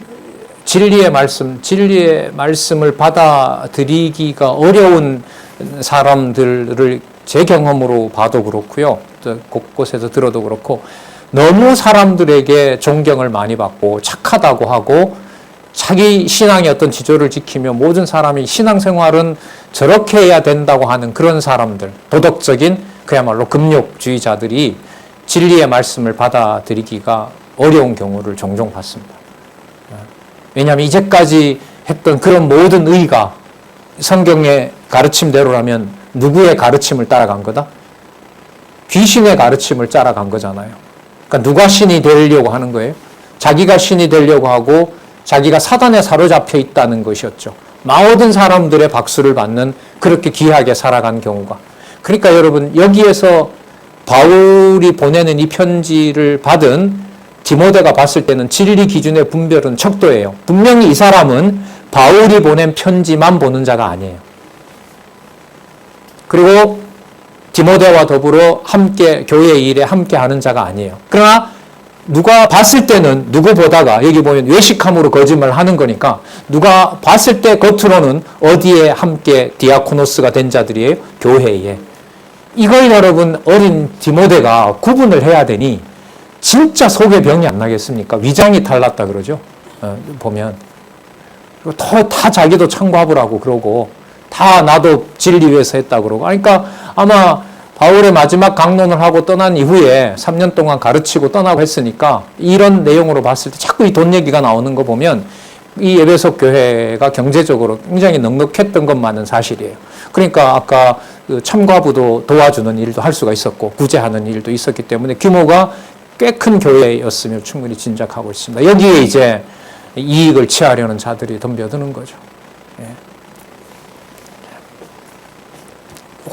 진리의 말씀을 받아들이기가 어려운 사람들을 제 경험으로 봐도 그렇고요. 곳곳에서 들어도 그렇고 너무 사람들에게 존경을 많이 받고 착하다고 하고 자기 신앙의 어떤 지조를 지키며 모든 사람이 신앙생활은 저렇게 해야 된다고 하는 그런 사람들, 도덕적인 그야말로 금욕주의자들이 진리의 말씀을 받아들이기가 어려운 경우를 종종 봤습니다. 왜냐하면 이제까지 했던 그런 모든 의가 성경의 가르침대로라면 누구의 가르침을 따라간 거다? 귀신의 가르침을 따라간 거잖아요. 그러니까 누가 신이 되려고 하는 거예요? 자기가 신이 되려고 하고 자기가 사단에 사로잡혀 있다는 것이었죠. 모든 사람들의 박수를 받는 그렇게 귀하게 살아간 경우가. 그러니까 여러분 여기에서 바울이 보내는 이 편지를 받은 디모데가 봤을 때는 진리 기준의 분별은 척도예요. 분명히 이 사람은 바울이 보낸 편지만 보는 자가 아니에요. 그리고 디모데와 더불어 함께 교회의 일에 함께 하는 자가 아니에요. 그러나 누가 봤을 때는 누구보다가 여기 보면 외식함으로 거짓말을 하는 거니까 누가 봤을 때 겉으로는 어디에 함께 디아코노스가 된 자들이에요? 교회에. 이걸 여러분 어린 디모데가 구분을 해야 되니 진짜 속에 병이 안 나겠습니까? 위장이 탈났다 그러죠. 보면 다 자기도 창과부를 하고 그러고 다 나도 진리 위해서 했다 그러고. 그러니까 아마 바울의 마지막 강론을 하고 떠난 이후에 3년 동안 가르치고 떠나고 했으니까 이런 내용으로 봤을 때 자꾸 이 돈 얘기가 나오는 거 보면 이 에베소 교회가 경제적으로 굉장히 넉넉했던 것만은 사실이에요. 그러니까 아까 그 참과부도 도와주는 일도 할 수가 있었고 구제하는 일도 있었기 때문에 규모가 꽤 큰 교회였으며 충분히 짐작하고 있습니다. 여기에 이제 이익을 취하려는 자들이 덤벼드는 거죠. 예.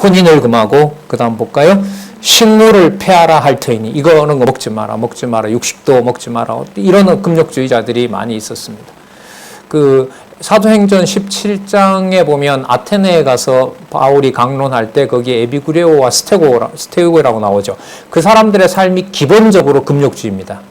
혼인을 금하고 그 다음 볼까요? 식물을 폐하라 할 터이니 이거는 먹지 마라 육식도 먹지 마라 이런 금욕주의자들이 많이 있었습니다. 그 사도행전 17장에 보면 아테네에 가서 바울이 강론할 때 거기에 에비구레오와 스테고라고 나오죠. 그 사람들의 삶이 기본적으로 금욕주의입니다.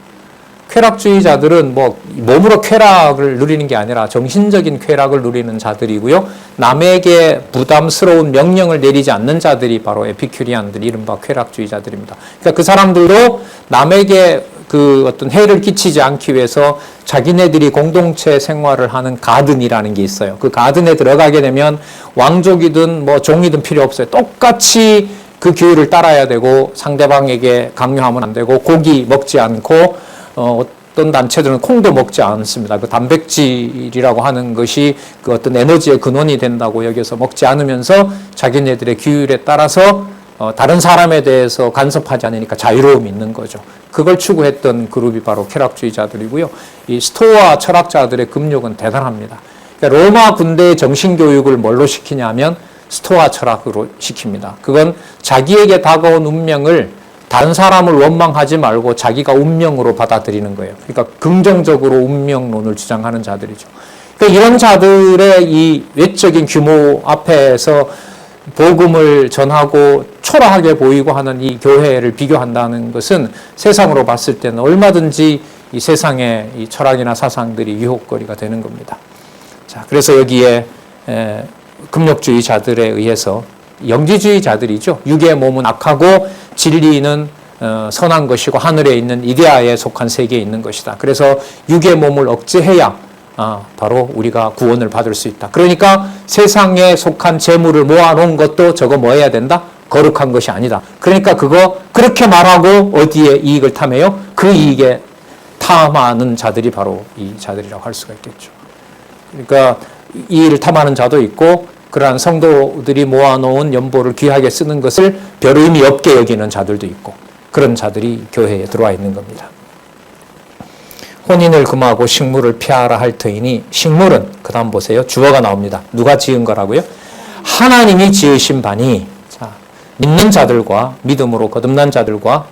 쾌락주의자들은 뭐 몸으로 쾌락을 누리는 게 아니라 정신적인 쾌락을 누리는 자들이고요. 남에게 부담스러운 명령을 내리지 않는 자들이 바로 에피큐리안들, 이른바 쾌락주의자들입니다. 그러니까 그 사람들도 남에게 그 어떤 해를 끼치지 않기 위해서 자기네들이 공동체 생활을 하는 가든이라는 게 있어요. 그 가든에 들어가게 되면 왕족이든 뭐 종이든 필요 없어요. 똑같이 그 규율을 따라야 되고 상대방에게 강요하면 안 되고 고기 먹지 않고 어떤 단체들은 콩도 먹지 않습니다. 그 단백질이라고 하는 것이 그 어떤 에너지의 근원이 된다고 여기서 먹지 않으면서 자기네들의 규율에 따라서 다른 사람에 대해서 간섭하지 않으니까 자유로움이 있는 거죠. 그걸 추구했던 그룹이 바로 쾌락주의자들이고요. 이 스토아 철학자들의 금욕은 대단합니다. 그러니까 로마 군대의 정신교육을 뭘로 시키냐면 스토아 철학으로 시킵니다. 그건 자기에게 다가온 운명을 다른 사람을 원망하지 말고 자기가 운명으로 받아들이는 거예요. 그러니까 긍정적으로 운명론을 주장하는 자들이죠. 그러니까 이런 자들의 이 외적인 규모 앞에서 복음을 전하고 초라하게 보이고 하는 이 교회를 비교한다는 것은 세상으로 봤을 때는 얼마든지 이 세상의 이 철학이나 사상들이 유혹거리가 되는 겁니다. 자, 그래서 여기에 금욕주의자들에 의해서 영지주의자들이죠. 육의 몸은 악하고 진리는 선한 것이고 하늘에 있는 이데아에 속한 세계에 있는 것이다. 그래서 육의 몸을 억제해야 바로 우리가 구원을 받을 수 있다. 그러니까 세상에 속한 재물을 모아놓은 것도 저거 뭐 해야 된다? 거룩한 것이 아니다. 그러니까 그거 그렇게 말하고 어디에 이익을 탐해요? 그 이익에 탐하는 자들이 바로 이 자들이라고 할 수가 있겠죠. 그러니까 이익을 탐하는 자도 있고 그러한 성도들이 모아놓은 연보를 귀하게 쓰는 것을 별 의미 없게 여기는 자들도 있고 그런 자들이 교회에 들어와 있는 겁니다. 혼인을 금하고 식물을 피하라 할 터이니 식물은 그 다음 보세요. 주어가 나옵니다. 누가 지은 거라고요? 하나님이 지으신 바니 자, 믿는 자들과 믿음으로 거듭난 자들과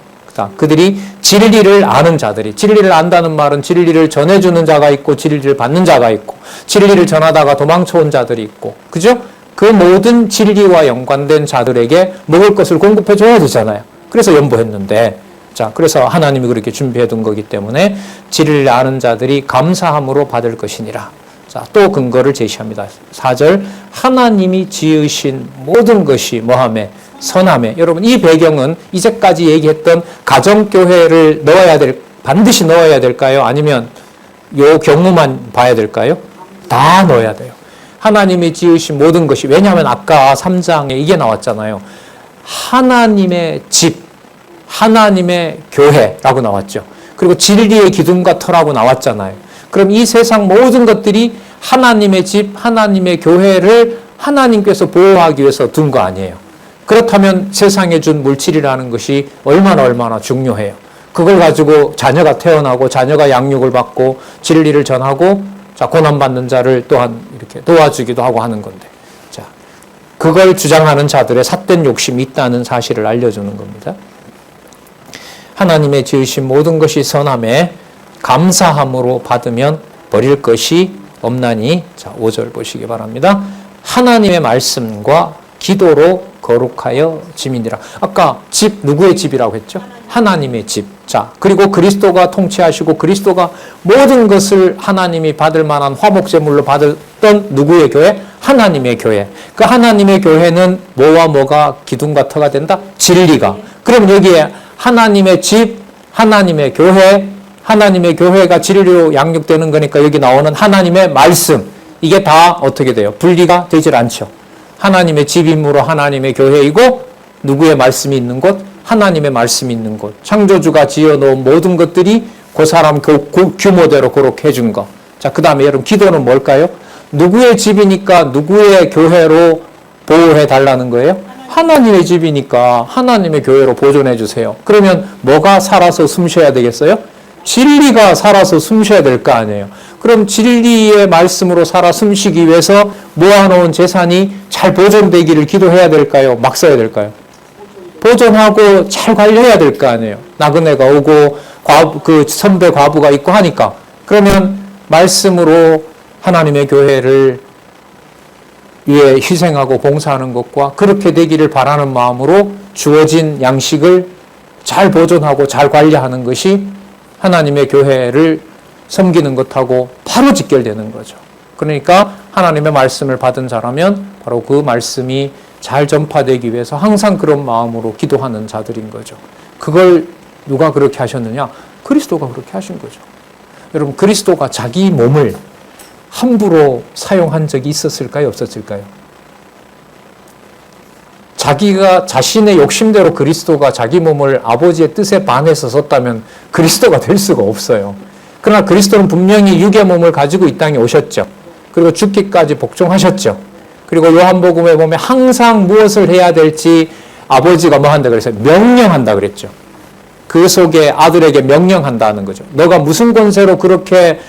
그들이 진리를 아는 자들이 진리를 안다는 말은 진리를 전해주는 자가 있고 진리를 받는 자가 있고 진리를 전하다가 도망쳐온 자들이 있고 그죠? 그 모든 진리와 연관된 자들에게 먹을 것을 공급해 줘야 되잖아요. 그래서 연보했는데 자, 그래서 하나님이 그렇게 준비해 둔 거기 때문에 진리를 아는 자들이 감사함으로 받을 것이니라. 자, 또 근거를 제시합니다. 4절 하나님이 지으신 모든 것이 뭐하매 선함에. 여러분 이 배경은 이제까지 얘기했던 가정교회를 반드시 넣어야 될까요? 아니면 요 경우만 봐야 될까요? 다 넣어야 돼요. 하나님이 지으신 모든 것이 왜냐하면 아까 3장에 이게 나왔잖아요. 하나님의 집, 하나님의 교회라고 나왔죠. 그리고 진리의 기둥과 터라고 나왔잖아요. 그럼 이 세상 모든 것들이 하나님의 집, 하나님의 교회를 하나님께서 보호하기 위해서 둔 거 아니에요. 그렇다면 세상에 준 물질이라는 것이 얼마나 중요해요. 그걸 가지고 자녀가 태어나고 자녀가 양육을 받고 진리를 전하고 자, 고난받는 자를 또한 이렇게 도와주기도 하고 하는 건데. 자, 그걸 주장하는 자들의 삿된 욕심이 있다는 사실을 알려주는 겁니다. 하나님의 지으신 모든 것이 선함에 감사함으로 받으면 버릴 것이 없나니. 자, 5절 보시기 바랍니다. 하나님의 말씀과 기도로 거룩하여 짐이니라. 아까 집 누구의 집이라고 했죠? 하나님의 집. 자, 그리고 그리스도가 통치하시고 그리스도가 모든 것을 하나님이 받을 만한 화목제물로 받았던 누구의 교회? 하나님의 교회. 그 하나님의 교회는 뭐와 뭐가 기둥과 터가 된다? 진리가. 그럼 여기에 하나님의 집, 하나님의 교회, 하나님의 교회가 진리로 양육되는 거니까 여기 나오는 하나님의 말씀. 이게 다 어떻게 돼요? 분리가 되질 않죠. 하나님의 집이므로 하나님의 교회이고 누구의 말씀이 있는 곳? 하나님의 말씀이 있는 곳. 창조주가 지어놓은 모든 것들이 그 사람 규모대로 그렇게 해준 거. 자, 그 다음에 여러분 기도는 뭘까요? 누구의 집이니까 누구의 교회로 보호해 달라는 거예요? 하나님의 집이니까 하나님의 교회로 보존해 주세요. 그러면 뭐가 살아서 숨쉬어야 되겠어요? 진리가 살아서 숨쉬어야 될 거 아니에요. 그럼 진리의 말씀으로 살아 숨쉬기 위해서 모아놓은 재산이 잘 보존되기를 기도해야 될까요? 막 써야 될까요? 보존하고 잘 관리해야 될 거 아니에요. 나그네가 오고 그 선배 과부가 있고 하니까. 그러면 말씀으로 하나님의 교회를 위해 희생하고 봉사하는 것과 그렇게 되기를 바라는 마음으로 주어진 양식을 잘 보존하고 잘 관리하는 것이 하나님의 교회를 섬기는 것하고 바로 직결되는 거죠. 그러니까 하나님의 말씀을 받은 자라면 바로 그 말씀이 잘 전파되기 위해서 항상 그런 마음으로 기도하는 자들인 거죠. 그걸 누가 그렇게 하셨느냐? 그리스도가 그렇게 하신 거죠. 여러분, 그리스도가 자기 몸을 함부로 사용한 적이 있었을까요? 없었을까요? 자기가 자신의 욕심대로 그리스도가 자기 몸을 아버지의 뜻에 반해서 썼다면 그리스도가 될 수가 없어요. 그러나 그리스도는 분명히 육의 몸을 가지고 이 땅에 오셨죠. 그리고 죽기까지 복종하셨죠. 그리고 요한복음에 보면 항상 무엇을 해야 될지 아버지가 뭐 한다 그랬어요? 명령한다 그랬죠. 그 속에 아들에게 명령한다는 거죠. 너가 무슨 권세로 그렇게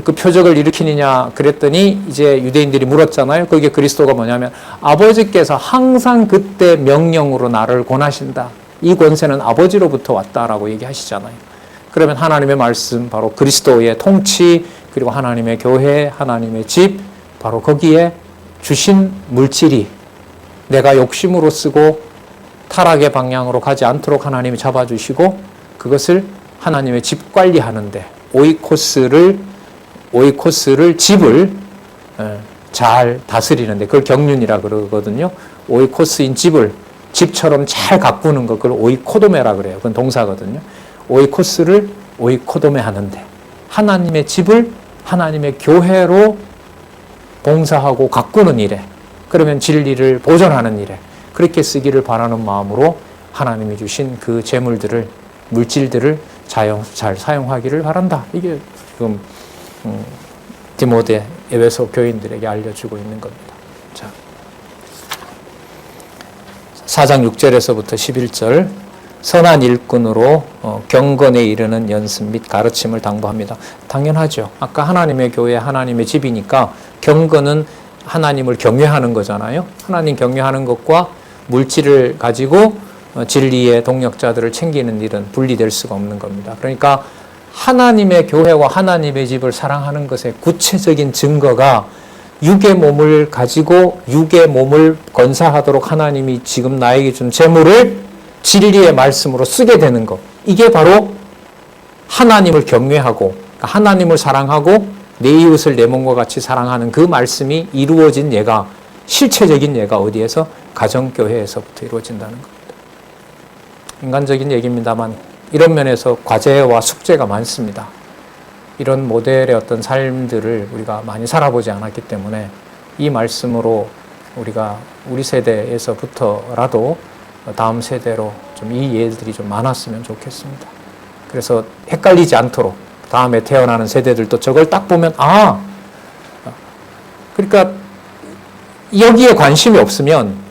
그 표적을 일으키느냐 그랬더니 이제 유대인들이 물었잖아요. 그게 그리스도가 뭐냐면 아버지께서 항상 그때 명령으로 나를 권하신다. 이 권세는 아버지로부터 왔다라고 얘기하시잖아요. 그러면 하나님의 말씀, 바로 그리스도의 통치, 그리고 하나님의 교회, 하나님의 집, 바로 거기에 주신 물질이 내가 욕심으로 쓰고 타락의 방향으로 가지 않도록 하나님이 잡아주시고 그것을 하나님의 집 관리하는데 오이코스를 집을 잘 다스리는데 그걸 경륜이라 그러거든요. 오이코스인 집처럼 잘 가꾸는 것, 그걸 오이코도메라 그래요. 그건 동사거든요. 오이코스를 오이코도메 하는데 하나님의 집을 하나님의 교회로 봉사하고 가꾸는 일에, 그러면 진리를 보존하는 일에 그렇게 쓰기를 바라는 마음으로 하나님이 주신 그 재물들을, 물질들을 잘 사용하기를 바란다. 이게 지금 디모데 에베소 교인들에게 알려주고 있는 겁니다. 자, 4장 6절에서부터 11절 선한 일꾼으로 경건에 이르는 연습 및 가르침을 당부합니다. 당연하죠. 아까 하나님의 교회, 하나님의 집이니까 경건은 하나님을 경외하는 거잖아요. 하나님 경외하는 것과 물질을 가지고 진리의 동역자들을 챙기는 일은 분리될 수가 없는 겁니다. 그러니까 하나님의 교회와 하나님의 집을 사랑하는 것의 구체적인 증거가 육의 몸을 가지고 육의 몸을 건사하도록 하나님이 지금 나에게 준 재물을 진리의 말씀으로 쓰게 되는 것. 이게 바로 하나님을 경외하고 하나님을 사랑하고 내 이웃을 내 몸과 같이 사랑하는 그 말씀이 이루어진 예가, 실체적인 예가 어디에서? 가정교회에서부터 이루어진다는 겁니다. 인간적인 얘기입니다만 이런 면에서 과제와 숙제가 많습니다. 이런 모델의 어떤 삶들을 우리가 많이 살아보지 않았기 때문에 이 말씀으로 우리가 우리 세대에서부터라도 다음 세대로 좀 이 예들이 좀 많았으면 좋겠습니다. 그래서 헷갈리지 않도록 다음에 태어나는 세대들도 저걸 딱 보면 그러니까 여기에 관심이 없으면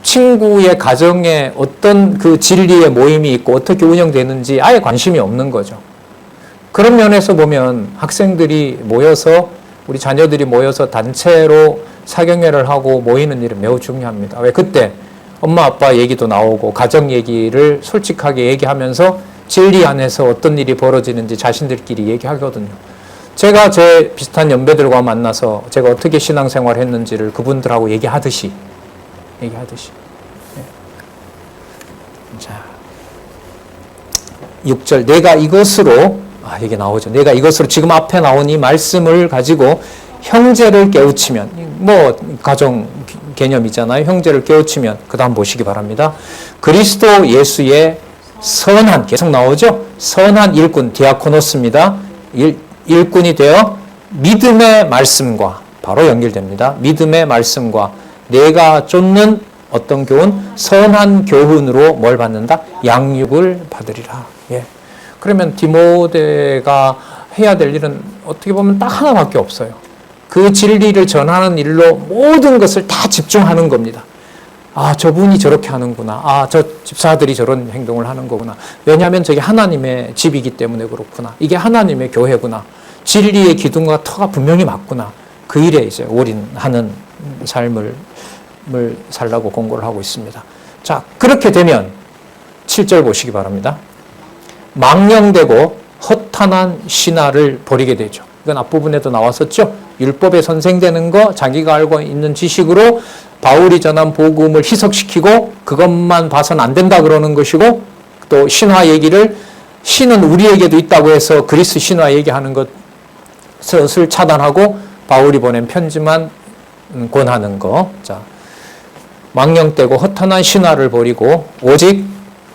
친구의 가정에 어떤 그 진리의 모임이 있고 어떻게 운영되는지 아예 관심이 없는 거죠. 그런 면에서 보면 학생들이 모여서 우리 자녀들이 모여서 단체로 사경회를 하고 모이는 일은 매우 중요합니다. 왜? 그때 엄마 아빠 얘기도 나오고 가정 얘기를 솔직하게 얘기하면서 진리 안에서 어떤 일이 벌어지는지 자신들끼리 얘기하거든요. 제가 제 비슷한 연배들과 만나서 제가 어떻게 신앙생활 했는지를 그분들하고 얘기하듯이. 네. 자, 6절 내가 이것으로 이게 나오죠. 내가 이것으로 지금 앞에 나온 이 말씀을 가지고 형제를 깨우치면, 뭐 가정 개념이잖아요. 형제를 깨우치면, 그 다음 보시기 바랍니다. 그리스도 예수의 선한, 계속 나오죠. 선한 일꾼, 디아코노스입니다. 일꾼이 되어 믿음의 말씀과 바로 연결됩니다. 믿음의 말씀과 내가 쫓는 어떤 교훈? 선한 교훈으로 뭘 받는다? 양육을 받으리라. 예. 그러면 디모데가 해야 될 일은 어떻게 보면 딱 하나밖에 없어요. 그 진리를 전하는 일로 모든 것을 다 집중하는 겁니다. 저분이 저렇게 하는구나. 저 집사들이 저런 행동을 하는 거구나. 왜냐하면 저게 하나님의 집이기 때문에 그렇구나. 이게 하나님의 교회구나. 진리의 기둥과 터가 분명히 맞구나. 그 일에 이제 올인하는 삶을 살라고 공고를 하고 있습니다. 자, 그렇게 되면 7절 보시기 바랍니다. 망령되고 허탄한 신화를 버리게 되죠. 이건 앞부분에도 나왔었죠. 율법에 선생되는 거, 자기가 알고 있는 지식으로 바울이 전한 복음을 희석시키고 그것만 봐서는 안 된다 그러는 것이고, 또 신화 얘기를 신은 우리에게도 있다고 해서 그리스 신화 얘기하는 것을 차단하고 바울이 보낸 편지만 권하는 거. 자, 망령되고 허탄한 신화를 버리고 오직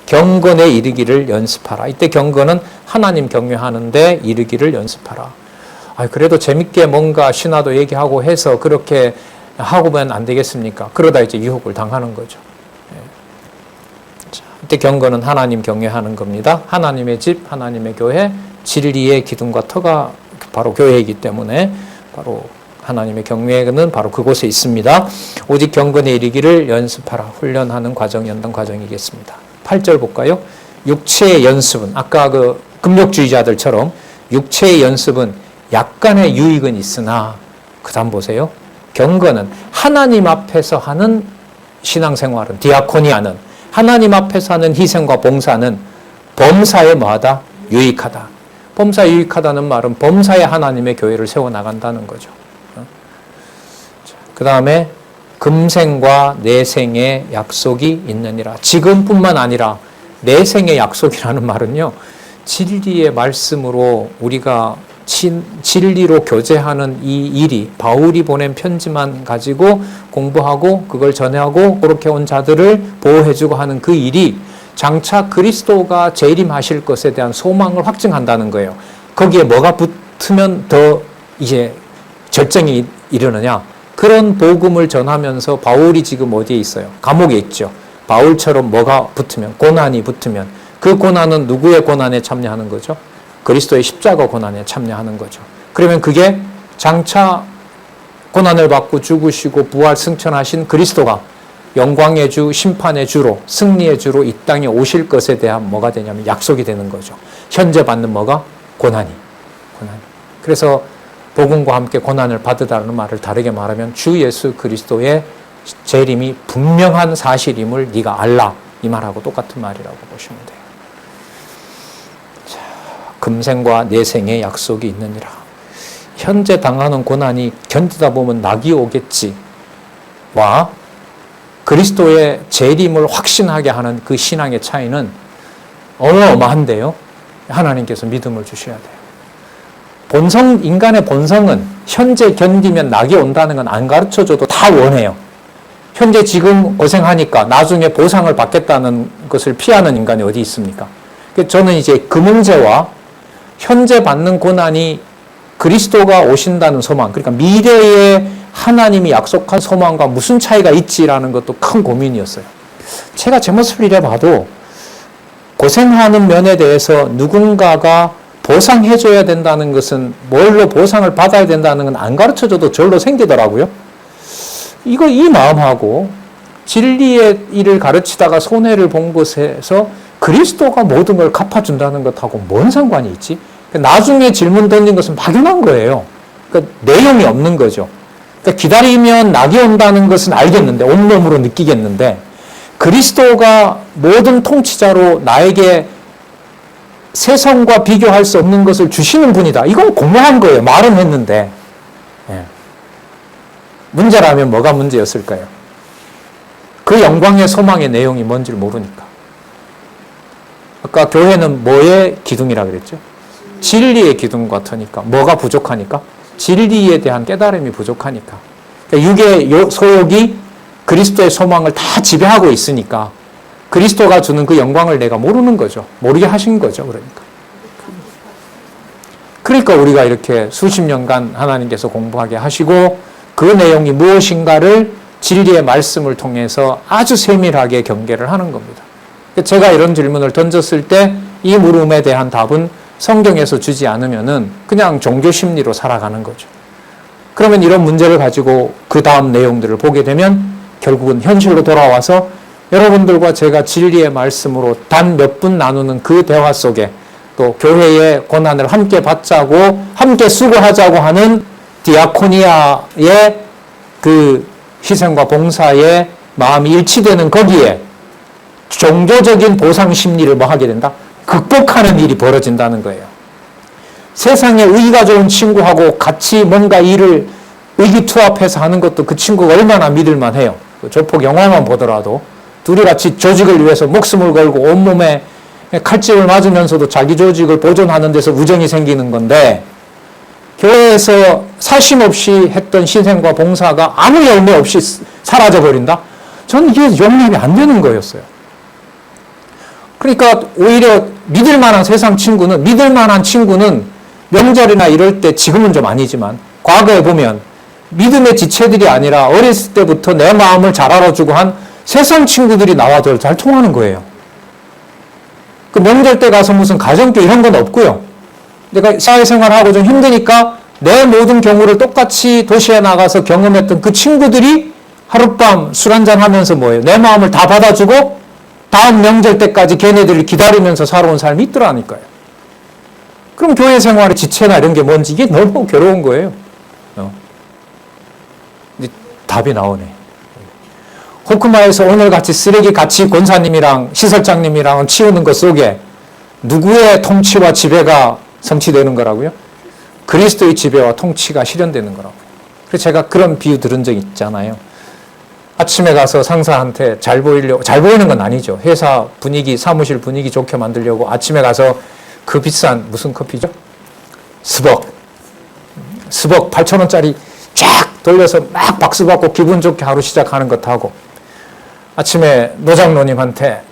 경건에 이르기를 연습하라. 이때 경건은 하나님 경외하는데 이르기를 연습하라. 그래도 재밌게 뭔가 신화도 얘기하고 해서 그렇게 하고면 안 되겠습니까? 그러다 이제 유혹을 당하는 거죠. 자, 이때 경건은 하나님 경외하는 겁니다. 하나님의 집, 하나님의 교회, 진리의 기둥과 터가 바로 교회이기 때문에 바로 하나님의 경외는 바로 그곳에 있습니다. 오직 경건에 이르기를 연습하라. 훈련하는 과정이 연단 과정이겠습니다. 8절 볼까요? 육체의 연습은 아까 그 금욕주의자들처럼 육체의 연습은 약간의 유익은 있으나 그 다음 보세요. 경건은 하나님 앞에서 하는 신앙생활은 디아코니아는 하나님 앞에서 하는 희생과 봉사는 범사에 뭐하다? 유익하다. 범사에 유익하다는 말은 범사에 하나님의 교회를 세워나간다는 거죠. 그 다음에 금생과 내생의 약속이 있느니라. 지금뿐만 아니라 내생의 약속이라는 말은요. 진리의 말씀으로 우리가 진리로 교제하는 이 일이 바울이 보낸 편지만 가지고 공부하고 그걸 전해하고 그렇게 온 자들을 보호해주고 하는 그 일이 장차 그리스도가 재림하실 것에 대한 소망을 확증한다는 거예요. 거기에 뭐가 붙으면 더 이제 절정이 이르느냐? 그런 복음을 전하면서 바울이 지금 어디에 있어요? 감옥에 있죠. 바울처럼 뭐가 붙으면, 고난이 붙으면 그 고난은 누구의 고난에 참여하는 거죠? 그리스도의 십자가 고난에 참여하는 거죠. 그러면 그게 장차 고난을 받고 죽으시고 부활 승천하신 그리스도가 영광의 주, 심판의 주로, 승리의 주로 이 땅에 오실 것에 대한 뭐가 되냐면 약속이 되는 거죠. 현재 받는 뭐가? 고난이. 그래서 복음과 함께 고난을 받으라는 말을 다르게 말하면 주 예수 그리스도의 재림이 분명한 사실임을 네가 알라. 이 말하고 똑같은 말이라고 보시면 돼요. 자, 금생과 내생의 약속이 있느니라. 현재 당하는 고난이 견디다 보면 낙이 오겠지. 와 그리스도의 재림을 확신하게 하는 그 신앙의 차이는 어마어마한데요. 하나님께서 믿음을 주셔야 돼요. 인간의 본성은 현재 견디면 낙이 온다는 건 안 가르쳐줘도 다 원해요. 현재 지금 고생하니까 나중에 보상을 받겠다는 것을 피하는 인간이 어디 있습니까? 저는 이제 그 문제와 현재 받는 고난이 그리스도가 오신다는 소망, 그러니까 미래에 하나님이 약속한 소망과 무슨 차이가 있지라는 것도 큰 고민이었어요. 제가 제 모습을 이래 봐도 고생하는 면에 대해서 누군가가 보상해줘야 된다는 것은 뭘로 보상을 받아야 된다는 건 안 가르쳐줘도 절로 생기더라고요. 이 마음하고 진리의 일을 가르치다가 손해를 본 것에서 그리스도가 모든 걸 갚아준다는 것하고 뭔 상관이 있지? 나중에 질문 던진 것은 막연한 거예요. 그러니까 내용이 없는 거죠. 그러니까 기다리면 낙이 온다는 것은 알겠는데, 온몸으로 느끼겠는데, 그리스도가 모든 통치자로 나에게 세상과 비교할 수 없는 것을 주시는 분이다. 이건 공명한 거예요. 말은 했는데. 예. 문제라면 뭐가 문제였을까요? 그 영광의 소망의 내용이 뭔지를 모르니까. 아까 교회는 뭐의 기둥이라 그랬죠? 진리의 기둥 같으니까. 뭐가 부족하니까? 진리에 대한 깨달음이 부족하니까. 그러니까 육의 소욕이 그리스도의 소망을 다 지배하고 있으니까 그리스도가 주는 그 영광을 내가 모르는 거죠. 모르게 하신 거죠. 그러니까 우리가 이렇게 수십 년간 하나님께서 공부하게 하시고 그 내용이 무엇인가를 진리의 말씀을 통해서 아주 세밀하게 경계를 하는 겁니다. 제가 이런 질문을 던졌을 때 이 물음에 대한 답은 성경에서 주지 않으면은 그냥 종교 심리로 살아가는 거죠. 그러면 이런 문제를 가지고 그 다음 내용들을 보게 되면 결국은 현실로 돌아와서 여러분들과 제가 진리의 말씀으로 단 몇 분 나누는 그 대화 속에 또 교회의 고난을 함께 받자고 함께 수고하자고 하는 디아코니아의 그 희생과 봉사의 마음이 일치되는 거기에 종교적인 보상 심리를 뭐 하게 된다? 극복하는 일이 벌어진다는 거예요. 세상에 의가 좋은 친구하고 같이 뭔가 일을 의기투합해서 하는 것도 그 친구가 얼마나 믿을만 해요. 조폭 영화만 보더라도 둘이 같이 조직을 위해서 목숨을 걸고 온몸에 칼집을 맞으면서도 자기 조직을 보존하는 데서 우정이 생기는 건데 교회에서 사심 없이 했던 희생과 봉사가 아무 열매 없이 사라져버린다? 저는 이게 용납이 안 되는 거였어요. 그러니까 오히려 믿을 만한 친구는 명절이나 이럴 때 지금은 좀 아니지만 과거에 보면 믿음의 지체들이 아니라 어렸을 때부터 내 마음을 잘 알아주고 한 세상 친구들이 나와 더 잘 통하는 거예요. 그 명절 때 가서 무슨 가정교 이런 건 없고요. 내가 사회생활하고 좀 힘드니까 내 모든 경우를 똑같이 도시에 나가서 경험했던 그 친구들이 하룻밤 술 한잔 하면서 뭐예요? 내 마음을 다 받아주고 다음 명절 때까지 걔네들을 기다리면서 살아온 삶이 있더라니까요. 그럼 교회 생활의 지체나 이런 게 뭔지 이게 너무 괴로운 거예요. 이제 답이 나오네. 호크마에서 오늘같이 쓰레기 같이 권사님이랑 시설장님이랑 치우는 것 속에 누구의 통치와 지배가 성취되는 거라고요? 그리스도의 지배와 통치가 실현되는 거라고요. 그래서 제가 그런 비유 들은 적 있잖아요. 아침에 가서 상사한테 잘 보이는 건 아니죠. 회사 분위기, 사무실 분위기 좋게 만들려고 아침에 가서 그 비싼 무슨 커피죠? 스벅 8,000원짜리 쫙 돌려서 막 박수 받고 기분 좋게 하루 시작하는 것하고 아침에 노장로님한테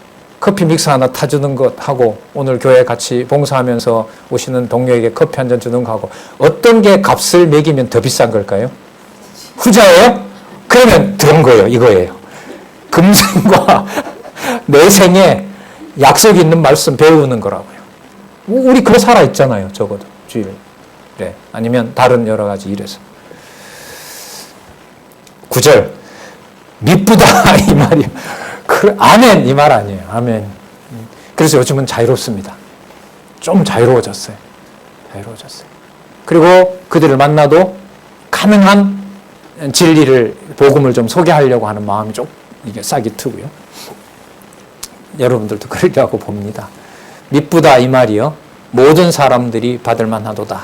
커피 믹스 하나 타주는 것하고 오늘 교회 같이 봉사하면서 오시는 동료에게 커피 한 잔 주는 거하고 어떤 게 값을 매기면 더 비싼 걸까요? 후자예요? 그러면 들은 거예요. 이거예요. 금생과 내생에 약속이 있는 말씀 배우는 거라고요. 우리 그거 살아있잖아요. 적어도 주일. 네. 아니면 다른 여러 가지 일에서. 9절 미쁘다 이 말이에요. 아멘 이 말 아니에요. 아멘. 그래서 요즘은 자유롭습니다. 좀 자유로워졌어요. 그리고 그들을 만나도 가능한 진리를 복음을 좀 소개하려고 하는 마음이 좀 이게 싹이 트고요. 여러분들도 그러리라고 봅니다. 미쁘다 이 말이요. 모든 사람들이 받을 만하도다.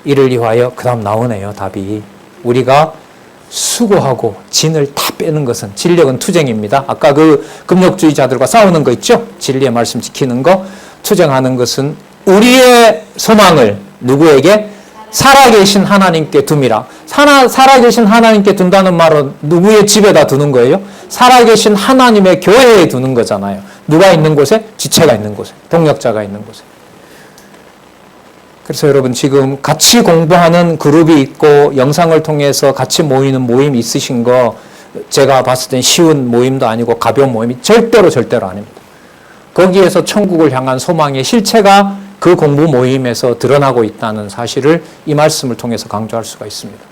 이를 위하여 그 다음 나오네요. 답이. 우리가 수고하고 진을 다 빼는 것은 진력은 투쟁입니다. 아까 그 금욕주의자들과 싸우는 거 있죠? 진리의 말씀 지키는 거. 투쟁하는 것은 우리의 소망을 누구에게? 살아계신 하나님께 둠이라. 살아계신 하나님께 둔다는 말은 누구의 집에다 두는 거예요? 살아계신 하나님의 교회에 두는 거잖아요. 누가 있는 곳에? 지체가 있는 곳에. 동역자가 있는 곳에. 그래서 여러분 지금 같이 공부하는 그룹이 있고 영상을 통해서 같이 모이는 모임이 있으신 거 제가 봤을 땐 쉬운 모임도 아니고 가벼운 모임이 절대로 아닙니다. 거기에서 천국을 향한 소망의 실체가 그 공부 모임에서 드러나고 있다는 사실을 이 말씀을 통해서 강조할 수가 있습니다.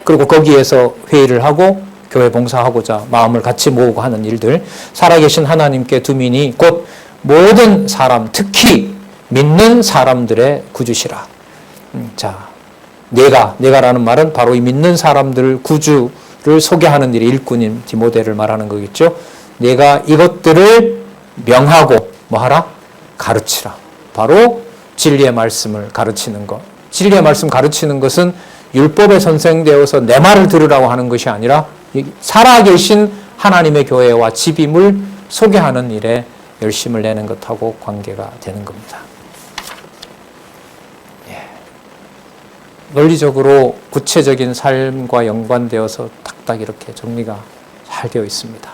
그리고 거기에서 회의를 하고 교회 봉사하고자 마음을 같이 모으고 하는 일들, 살아계신 하나님께 두민이 곧 모든 사람, 특히 믿는 사람들의 구주시라. 자, 내가라는 말은 바로 이 믿는 사람들 구주를 소개하는 일이 일꾼인 디모데를 말하는 거겠죠. 내가 이것들을 명하고 뭐하라? 가르치라. 바로 진리의 말씀을 가르치는 것. 진리의 말씀 가르치는 것은 율법에 선생되어서 내 말을 들으라고 하는 것이 아니라 살아계신 하나님의 교회와 집임을 소개하는 일에 열심을 내는 것하고 관계가 되는 겁니다. 논리적으로 구체적인 삶과 연관되어서 딱딱 이렇게 정리가 잘 되어 있습니다.